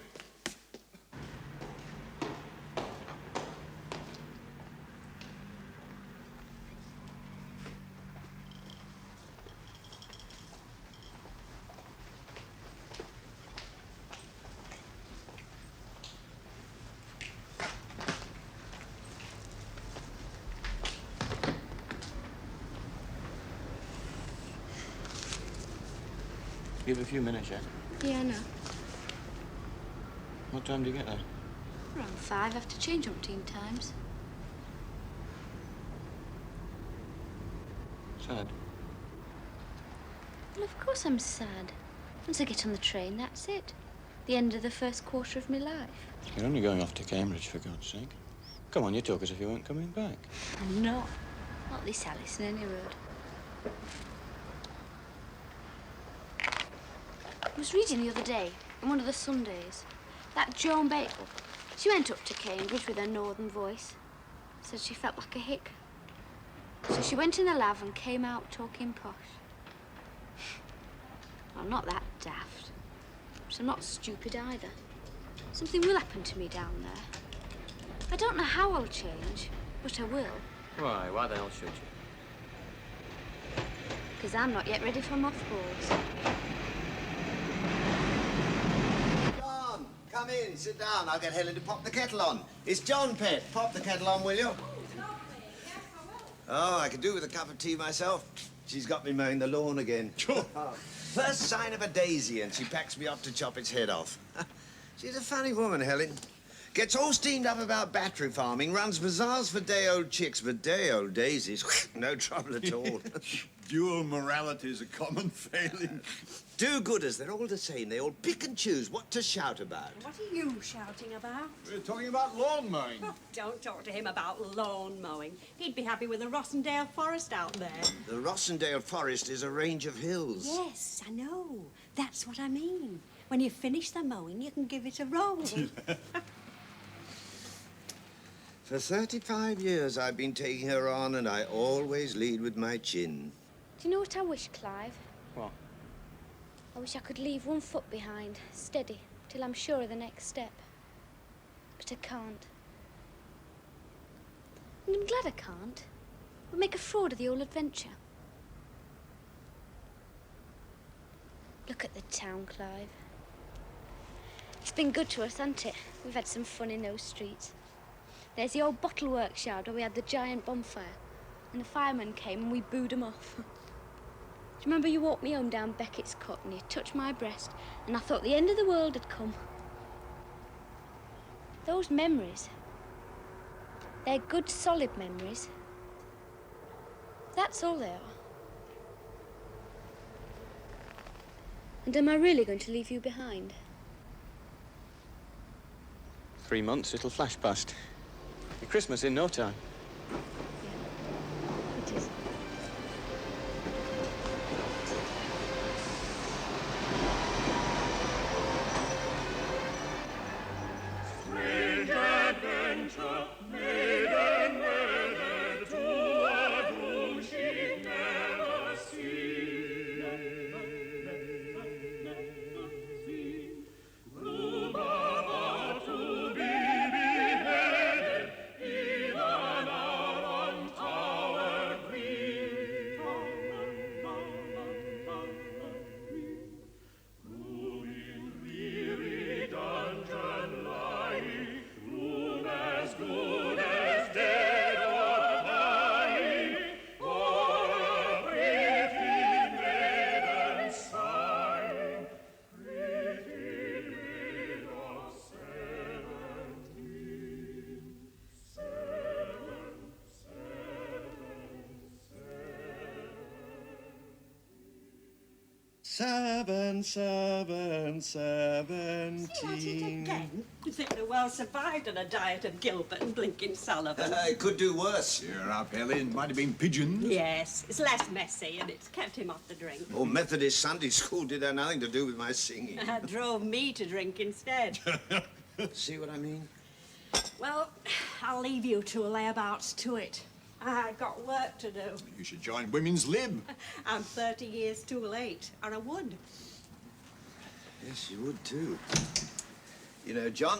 Give it a few minutes yet. Yeah, I know. What time do you get there? Around 5. I have to change umpteen times. Sad. Well, of course I'm sad. Once I get on the train, that's it. The end of the first quarter of my life. You're only going off to Cambridge, for God's sake. Come on, you talk as if you weren't coming back. I'm not. Not this Alice in any road. I was reading the other day, in one of the Sundays, that Joan Baker, she went up to Cambridge with her northern voice. Said she felt like a hick. So she went in the lav and came out talking posh. I'm not that daft, but I'm not stupid either. Something will happen to me down there. I don't know how I'll change, but I will. Why? Why the hell should you? Because I'm not yet ready for mothballs. John, come in, sit down. I'll get Helen to pop the kettle on. It's John, pet. Pop the kettle on, will you? Oh, I could do with a cup of tea myself. She's got me mowing the lawn again. First sign of a daisy, and she packs me up to chop its head off. She's a funny woman, Helen. Gets all steamed up about battery farming, runs bazaars for day-old chicks, but day-old daisies, no trouble at all. Dual morality is a common failing. Do-gooders, they're all the same. They all pick and choose what to shout about. What are you shouting about? We're talking about lawn mowing. Oh, don't talk to him about lawn mowing. He'd be happy with the Rossendale Forest out there. The Rossendale Forest is a range of hills. Yes, I know. That's what I mean. When you finish the mowing, you can give it a roll. For 35 years, I've been taking her on, and I always lead with my chin. Do you know what I wish, Clive? What? I wish I could leave one foot behind, steady, till I'm sure of the next step. But I can't. And I'm glad I can't. It would make a fraud of the whole adventure. Look at the town, Clive. It's been good to us, hasn't it? We've had some fun in those streets. There's the old bottle works yard where we had the giant bonfire. And the firemen came and we booed them off. Do you remember you walked me home down Beckett's Cut and you touched my breast and I thought the end of the world had come? Those memories, they're good, solid memories. That's all they are. And am I really going to leave you behind? 3 months, it'll flash past. Be Christmas in no time. It is. venture, maiden wedded to a groom she'd never seen. Groom about to be beheaded, even out on Tower Green. Groom in weary dungeon lying, groom as good as dead or dying, for a pretty maiden sighing, pretty maid of 17. You think they're well survived on a diet of Gilbert and blinking Sullivan? It could do worse. Cheer up, Helen. Might have been pigeons. Yes, it's less messy and it's kept him off the drink. Oh, Methodist Sunday School did have nothing to do with my singing. That drove me to drink instead. See what I mean? Well, I'll leave you two layabouts to it. I got work to do. You should join Women's Lib. I'm 30 years too late, or I would. Yes, you would too. You know, John,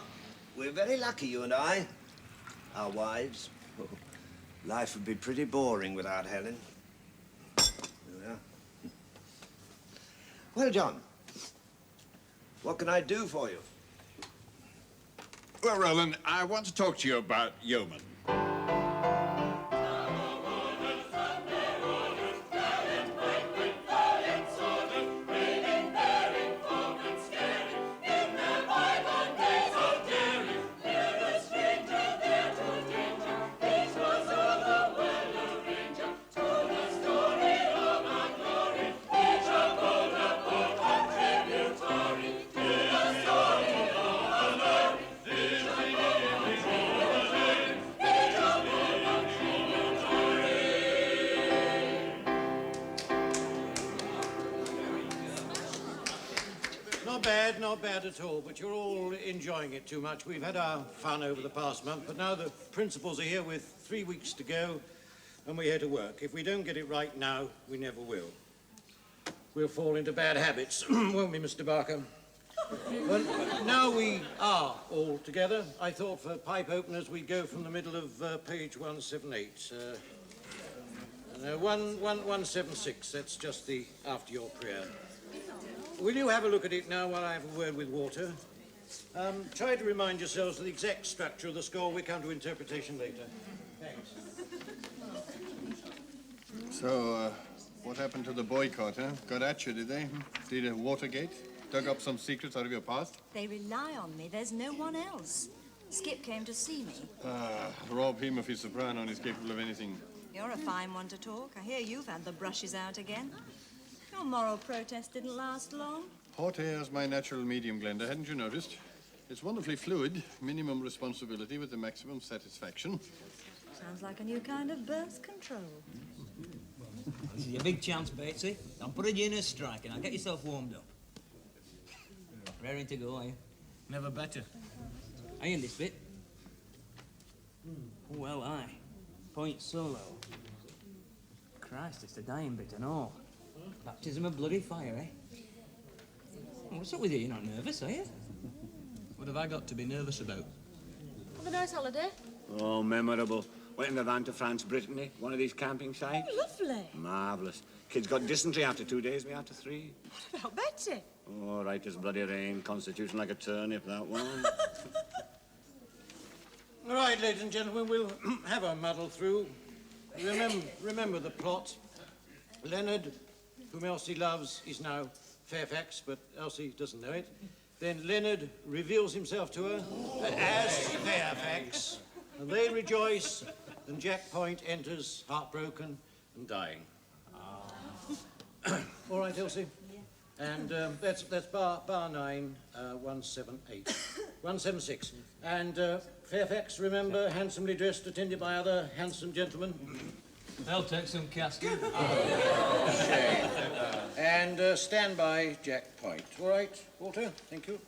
we're very lucky, you and I. Our wives. Oh, life would be pretty boring without Helen. Yeah. Well, John, what can I do for you? Well, Rowland, I want to talk to you about Yeoman. Not bad at all, but you're all enjoying it too much. We've had our fun over the past month, but now the principals are here with 3 weeks to go, and we're here to work. If we don't get it right now, we never will. We'll fall into bad habits, won't we, Mr. Barker? Well, now we are all together, I thought for pipe openers we'd go from the middle of page 178. No, 176, that's just the after your prayer. Will you have a look at it now while I have a word with Walter? Try to remind yourselves of the exact structure of the score. We come to interpretation later. Thanks. So, what happened to the boycott, huh? Got at you, did they? Did a Watergate? Dug up some secrets out of your past? They rely on me. There's no one else. Skip came to see me. Rob him of his soprano and he's capable of anything. You're a fine one to talk. I hear you've had the brushes out again. Your moral protest didn't last long. Hot air's my natural medium, Glenda. Hadn't you noticed? It's wonderfully fluid. Minimum responsibility with the maximum satisfaction. Sounds like a new kind of birth control. This is your big chance, Batesy. I'm putting you in a strike and I'll get yourself warmed up. Raring to go, are you? Never better. Are you in this bit? Well, aye. Point solo. Christ, it's the dying bit and all. Baptism of bloody fire, eh? What's up with you? You're not nervous, are you? What have I got to be nervous about? Have a nice holiday. Oh, memorable. Went in the van to France, Brittany, one of these camping sites. Oh, lovely. Marvellous. Kids got dysentery after 2 days, me after 3. What about Betty? Oh, right as bloody rain. Constitution like a turnip, that one. All right, ladies and gentlemen, we'll have a muddle through. Remember the plot. Leonard, whom Elsie loves, is now Fairfax, but Elsie doesn't know it. Then Leonard reveals himself to her as Fairfax, and they rejoice, and Jack Point enters, heartbroken and dying. All right, Elsie? Yeah. And that's bar 9, 178. 176. And Fairfax, remember, handsomely dressed, attended by other handsome gentlemen. I'll take some casket. And stand by Jack Point. All right, Walter? Thank you.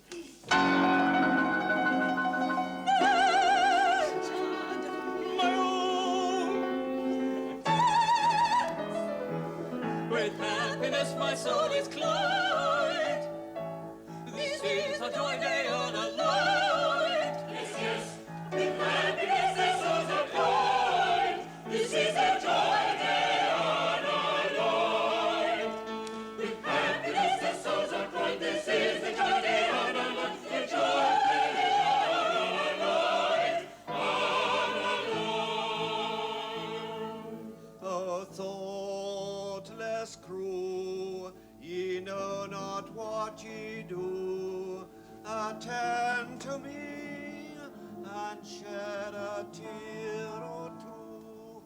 what ye do, attend to me and shed a tear or two,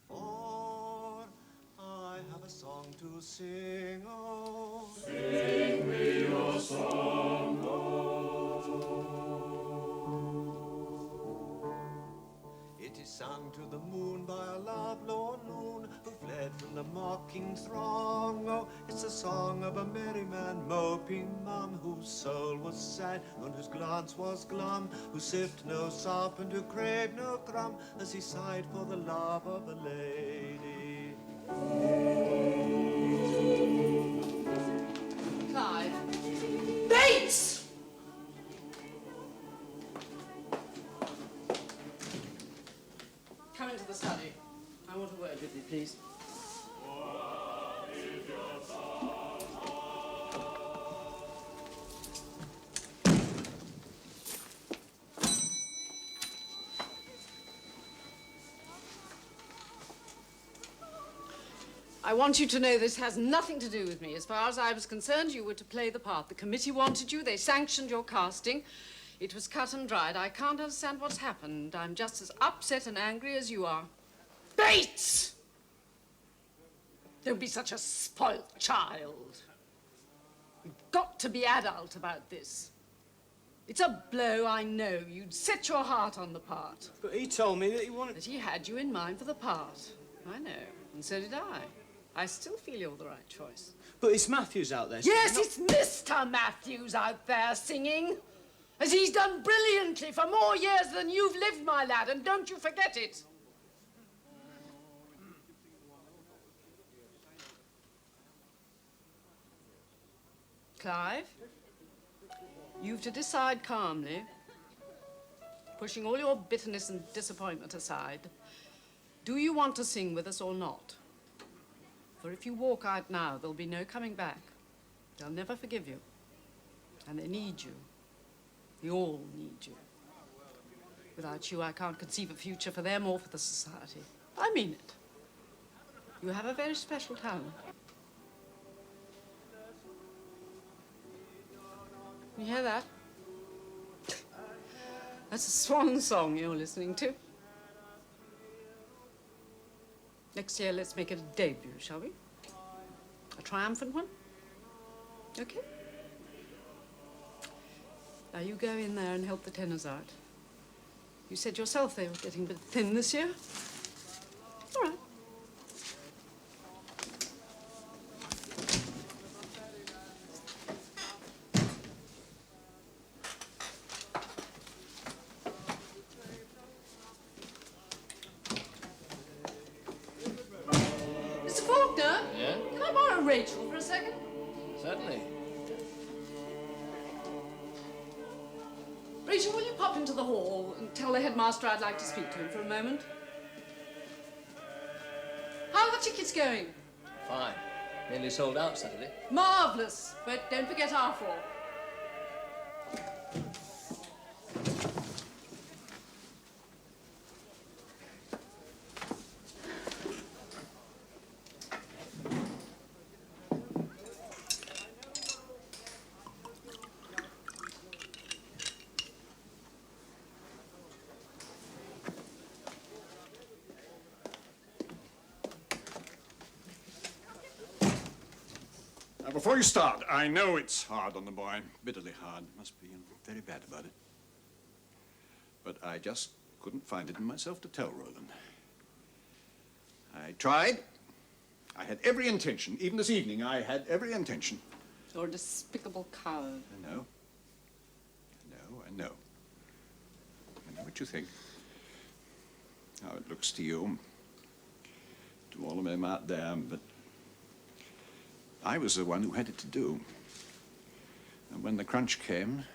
for I have a song to sing, oh. Sing me your song, It is sung to the moon by a lovelorn loon who fled from the mocking throng. Oh, it's the song of a merry man moping mum, whose soul was sad and whose glance was glum, who sipped no sop and who craved no crumb, as he sighed for the love of a lady. Clive. Bates! Come into the study. I want a word with you, please. I want you to know this has nothing to do with me. As far as I was concerned, you were to play the part. The committee wanted you. They sanctioned your casting. It was cut and dried. I can't understand what's happened. I'm just as upset and angry as you are. Bates! Don't be such a spoilt child. You've got to be adult about this. It's a blow, I know. You'd set your heart on the part. But he told me that he wanted... That he had you in mind for the part. I know, and so did I. I still feel you're the right choice. But it's Matthews out there. Yes, it's Mr. Matthews out there singing. As he's done brilliantly for more years than you've lived, my lad, and don't you forget it. Clive, you've to decide calmly, pushing all your bitterness and disappointment aside, do you want to sing with us or not? For if you walk out now, there'll be no coming back. They'll never forgive you. And they need you. They all need you. Without you, I can't conceive a future for them or for the society. I mean it. You have a very special talent. You hear that? That's a swan song you're listening to. Next year, let's make it a debut, shall we? A triumphant one? Okay? Now, you go in there and help the tenors out. You said yourself they were getting a bit thin this year. All right. Mr. Faulkner? Yeah? Can I borrow Rachel for a second? Certainly. Rachel, will you pop into the hall and tell the headmaster I'd like to speak to him for a moment? How are the tickets going? Fine. Nearly sold out Saturday. Marvellous, but don't forget our four. Now, before you start, I know it's hard on the boy, bitterly hard. Must be very bad about it. But I just couldn't find it in myself to tell Rowland. I tried. I had every intention. Even this evening, I had every intention. You're a despicable coward. I know. I know what you think. How it looks to you. To all of them out there, but I was the one who had it to do. And when the crunch came,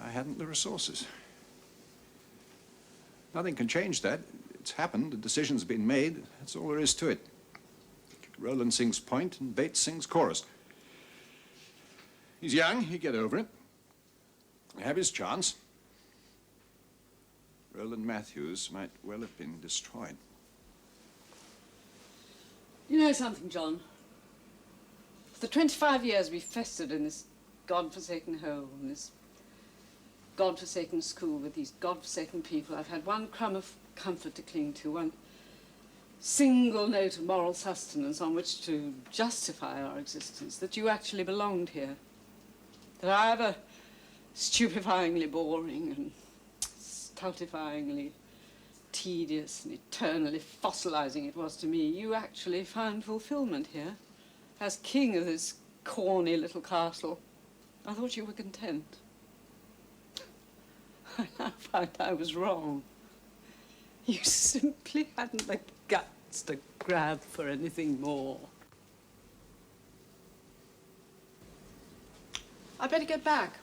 I hadn't the resources. Nothing can change that. It's happened. The decision's been made. That's all there is to it. Rowland sings point and Bates sings chorus. He's young. He'll get over it. He'll have his chance. Rowland Matthews might well have been destroyed. You know something, John? the 25 years we festered in this godforsaken hole, in this godforsaken school with these godforsaken people, I've had one crumb of comfort to cling to, one single note of moral sustenance on which to justify our existence, that you actually belonged here. That however stupefyingly boring and stultifyingly tedious and eternally fossilizing it was to me, you actually found fulfillment here. As king of this corny little castle, I thought you were content. I now find I was wrong. You simply hadn't the guts to grab for anything more. I'd better get back.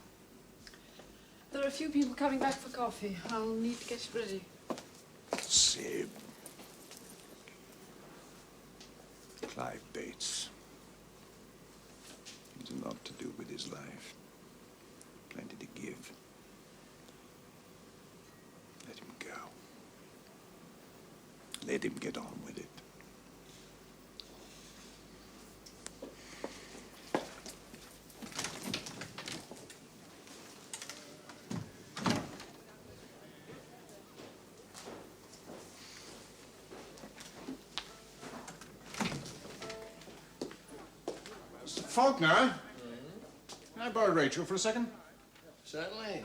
There are a few people coming back for coffee. I'll need to get it ready. Sib. Clive Bates. He's a lot to do with his life. Plenty to give. Let him go. Let him get on with it. Faulkner, can I borrow Rachel for a second? Certainly.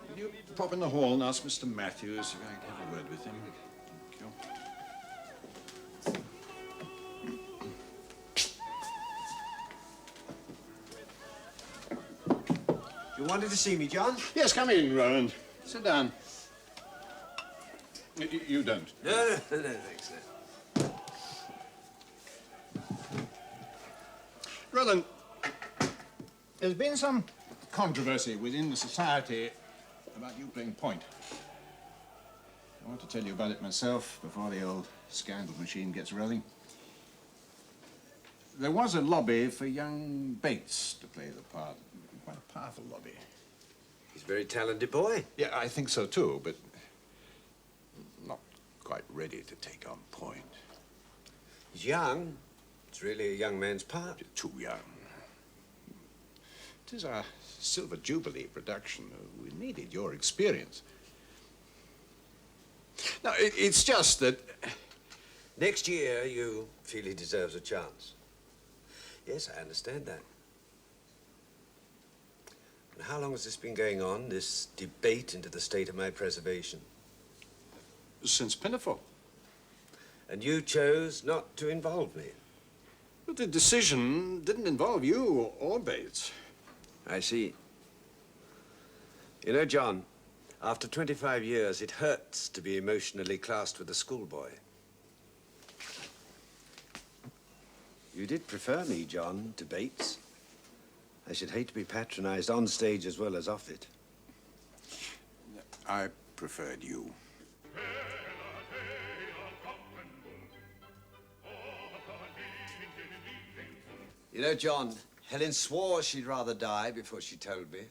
Can you pop in the hall and ask Mr. Matthews if I can have a word with him? Thank you. You wanted to see me, John? Yes, come in, Rowland. Sit down. You don't. No, thanks, sir. Rowland, there's been some controversy within the society about you playing point. I want to tell you about it myself before the old scandal machine gets rolling. There was a lobby for young Bates to play the part. Quite a powerful lobby. He's a very talented boy. Yeah, I think so too, but not quite ready to take on point. He's young. It's really a young man's part. Too young. It is our Silver Jubilee production. We needed your experience. No, it's just that... Next year, you feel he deserves a chance. Yes, I understand that. And how long has this been going on, this debate into the state of my preservation? Since Pinafore. And you chose not to involve me. But the decision didn't involve you or Bates. I see. You know, John, after 25 years, it hurts to be emotionally classed with a schoolboy. You did prefer me, John, to Bates. I should hate to be patronized on stage as well as off it. I preferred you. You know, John, Helen swore she'd rather die before she told me.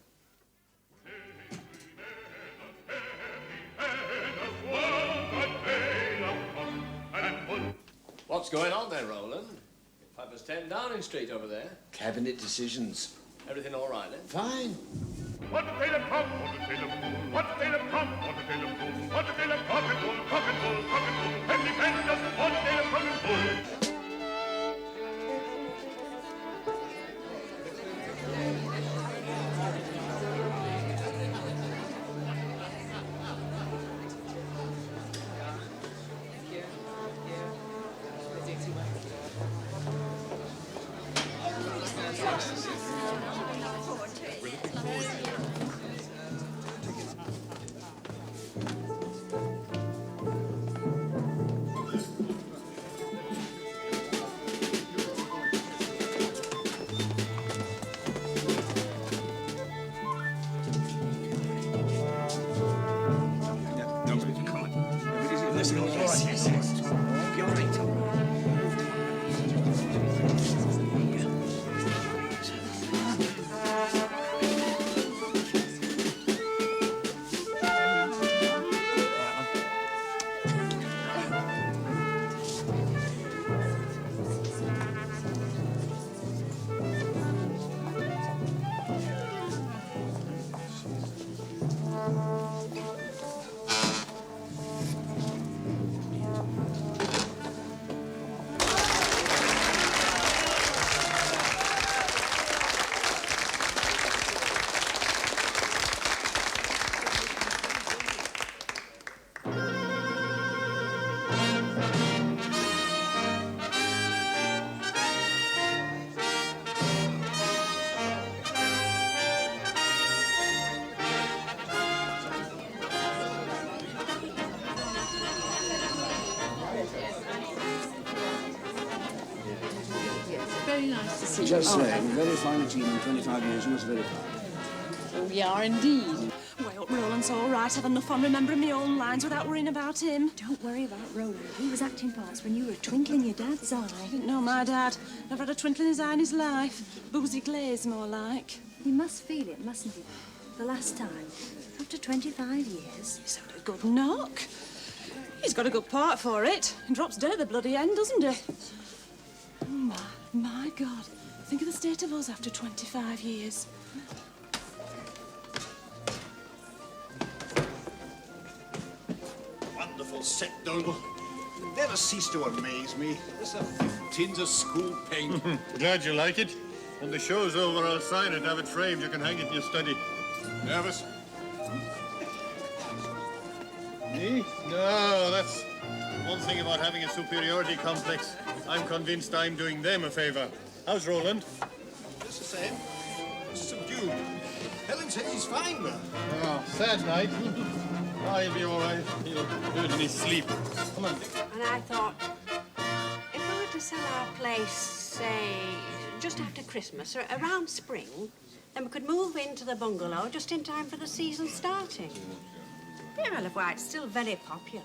What's going on there, Rowland? 5 Downing Street over there. Cabinet decisions. Everything all right, then? Fine. What a tale of cock, what a tale of bull, what a tale of cock, what a tale of bull, what a tale of cock and bull, cock and bull, cock and bull, penny pen, just one tale of cock and bull. just saying, very fine team in 25 years, you must very proud. We are indeed. Well, Rowland's all right. I've enough on remembering my own lines without worrying about him. Don't worry about Rowland. He was acting parts when you were a twinkle in your dad's eye. I didn't know my dad. Never had a twinkle in his eye in his life. Boozy glaze, more like. He must feel it, mustn't he? The last time, after 25 years. He's had a good knock. He's got a good part for it. He drops dead at the bloody end, doesn't he? Oh, my God. Think of the state of us after 25 years. Wonderful set, Donald. Never cease to amaze me. There's a 50 tins of school paint. Glad you like it. When the show's over, I'll sign it, have it framed. You can hang it in your study. Nervous? Me? No, that's one thing about having a superiority complex. I'm convinced I'm doing them a favor. How's Rowland? Just the same. Subdued. Helen says he's fine now. Oh, sad night. Oh, he'll be all right. He'll do it in his sleep. Come on, Dick. And I thought, if we were to sell our place, say, just after Christmas or around spring, then we could move into the bungalow just in time for the season starting. The Isle of Wight's still very popular.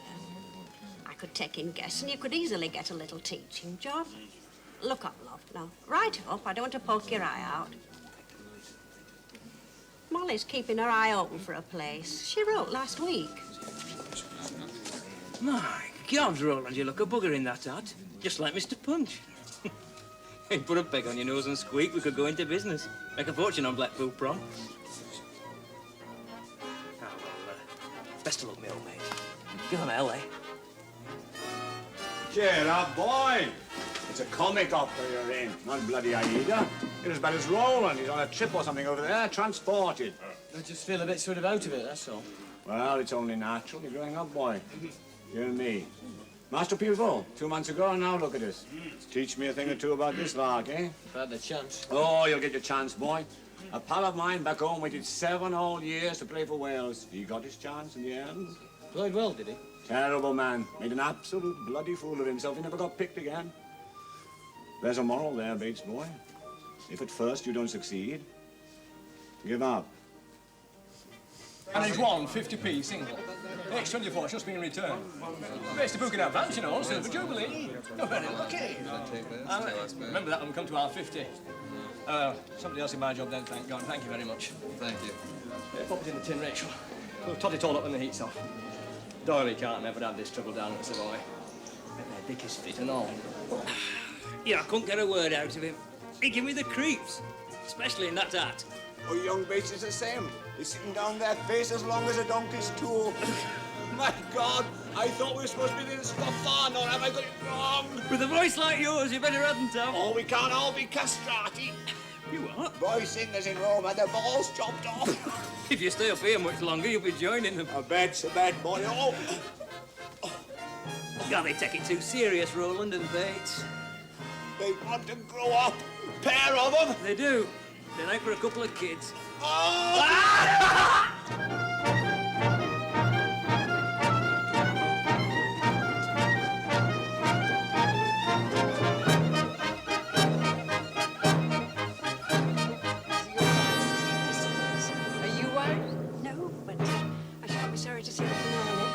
I could take in guests and you could easily get a little teaching job. Look up, love, now. Right up. I don't want to poke your eye out. Molly's keeping her eye open for a place. She wrote last week. My God, Rowland, you look a bugger in that hat. Just like Mr. Punch. Hey, put a peg on your nose and squeak, we could go into business. Make a fortune on Blackpool prom. Oh, well, best of luck, me old mate. Give him hell, eh? Cheer up, boy. It's a comic opera you're in, not bloody Aida. You're as bad as Rowland. He's on a trip or something over there, transported. I just feel a bit sort of out of it, that's all. Well, it's only natural. You're growing up, boy. You and me. Master pupil, 2 months ago, and now look at us. Teach me a thing or two about this lark, eh? If I had the chance. Oh, you'll get your chance, boy. A pal of mine back home waited 7 whole years to play for Wales. He got his chance in the end. Played well, did he? Terrible man. Made an absolute bloody fool of himself. He never got picked again. There's a moral there, Bates boy. If at first you don't succeed, give up. And it's 150p single. H24's just been returned. Best to book in advance, you know, Silver Jubilee. You're very lucky. Remember that when we come to our 50. Somebody else in my job then, thank God. Thank you very much. Thank you. Pop it in the tin, Rachel. We'll tot it all up when the heat's off. Doily can't never have this trouble down at the Savoy. Bet their dick is fit and all. Yeah, I couldn't get a word out of him. He gave me the creeps, especially in that hat. Oh, young Bates is the same. He's sitting down there, face as long as a donkey's tool. My God, I thought we were supposed to be doing this for fun, or have I got it wrong? With a voice like yours, you better hadn't have. Oh, we can't all be castrati. You what? Boy singers in Rome had their balls chopped off. If you stay up here much longer, you'll be joining them. A bed's a bed, boy. Oh. God, they take it too serious, Rowland and Bates. They want to grow up. Pair of them. They do. They're out for a couple of kids. Oh! Are you worried? No, but I shan't be sorry to see you early.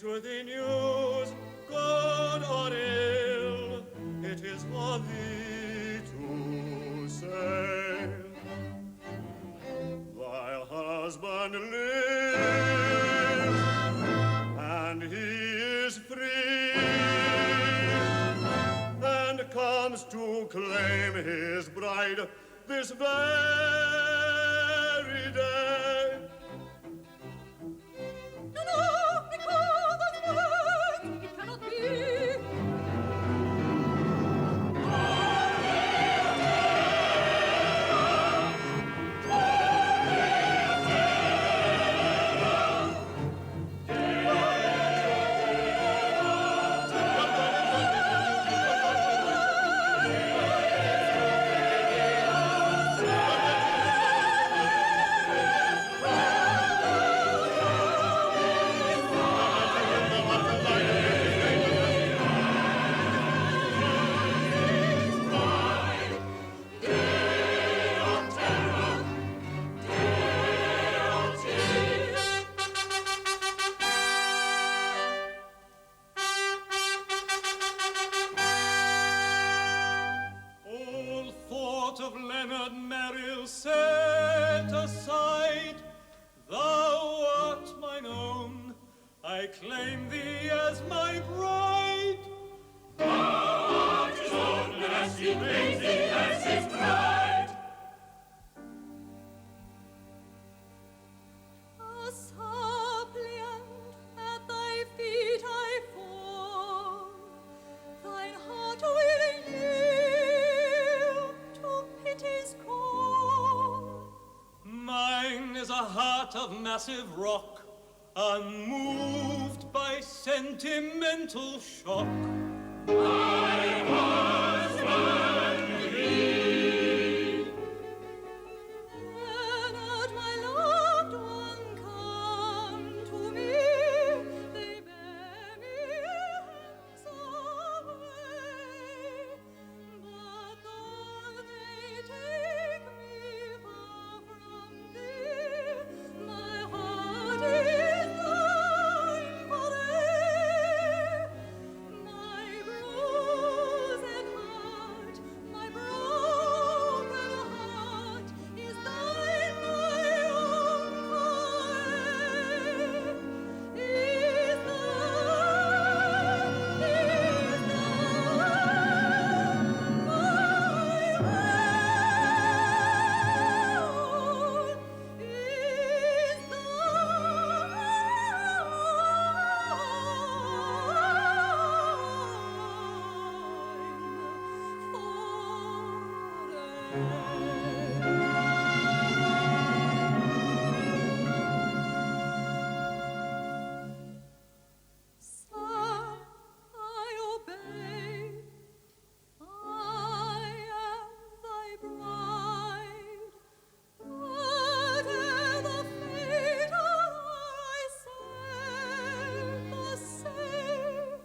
to the news, good or ill, it is for thee to say. Thy husband lives, and he is free, and comes to claim his bride this very day. No, because that's words, it cannot be. All thought of Leonard Merrill set aside, thou art mine own, I claim thee as my bride. Thou art his own, as he claims thee as his bride. A suppliant at thy feet I fall, thine heart will yield to pity's call. Mine is a heart of massive rock, unmoved by sentimental shock. My husband he. Leonard, my loved one, come to me. They bear me hence away, but though they take me far from thee, my heart is thine forever. My bruised heart, my broken heart is thine, my own forever. Is Sir, I obey. I am thy bride. Whate'er the fate of thy same, the same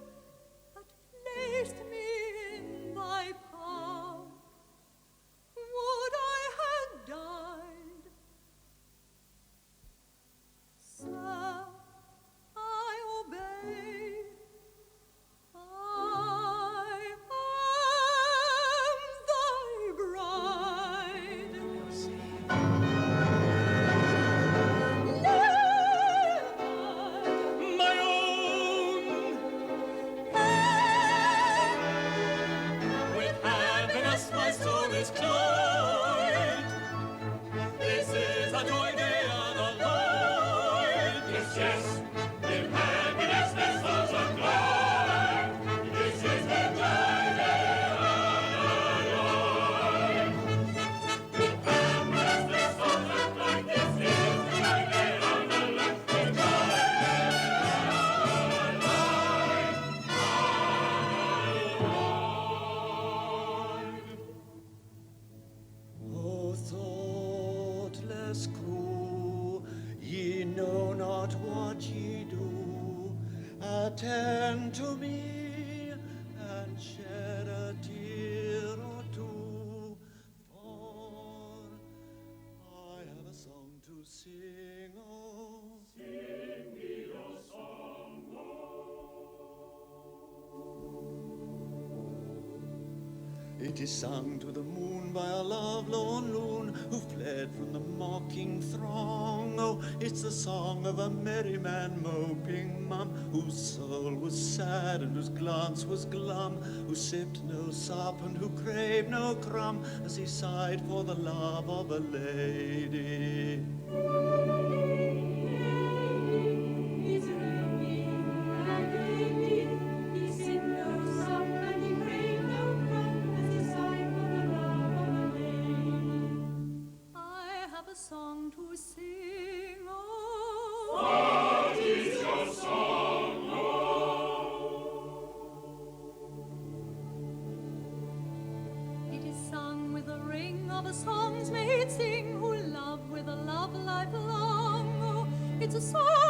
that placed me in thy power, would I had died. Sir, I obey. I am thy bride. My own. With happiness my soul is cloyed. This is a joy day unalloyed. Yes, with happiness my soul's aglow. This is the joy day unalloyed. With happiness my soul's aglow. This is the joy day unalloyed. The joy O thoughtless crew, ye know not what ye do. Attend to me and shed a tear or two, for I have a song to sing. Oh, sing me your song, Lord. It is sung to the moon by a lovelorn loon who fled from the mocking throng. Oh, it's the song of a merry man moping mum, whose soul was sad and whose glance was glum, who sipped no sop and who craved no crumb, as he sighed for the love of a lady. Song to sing, oh. What is your song, oh? It is sung with the ring of a song's made sing, who love with a love lifelong, oh. It's a song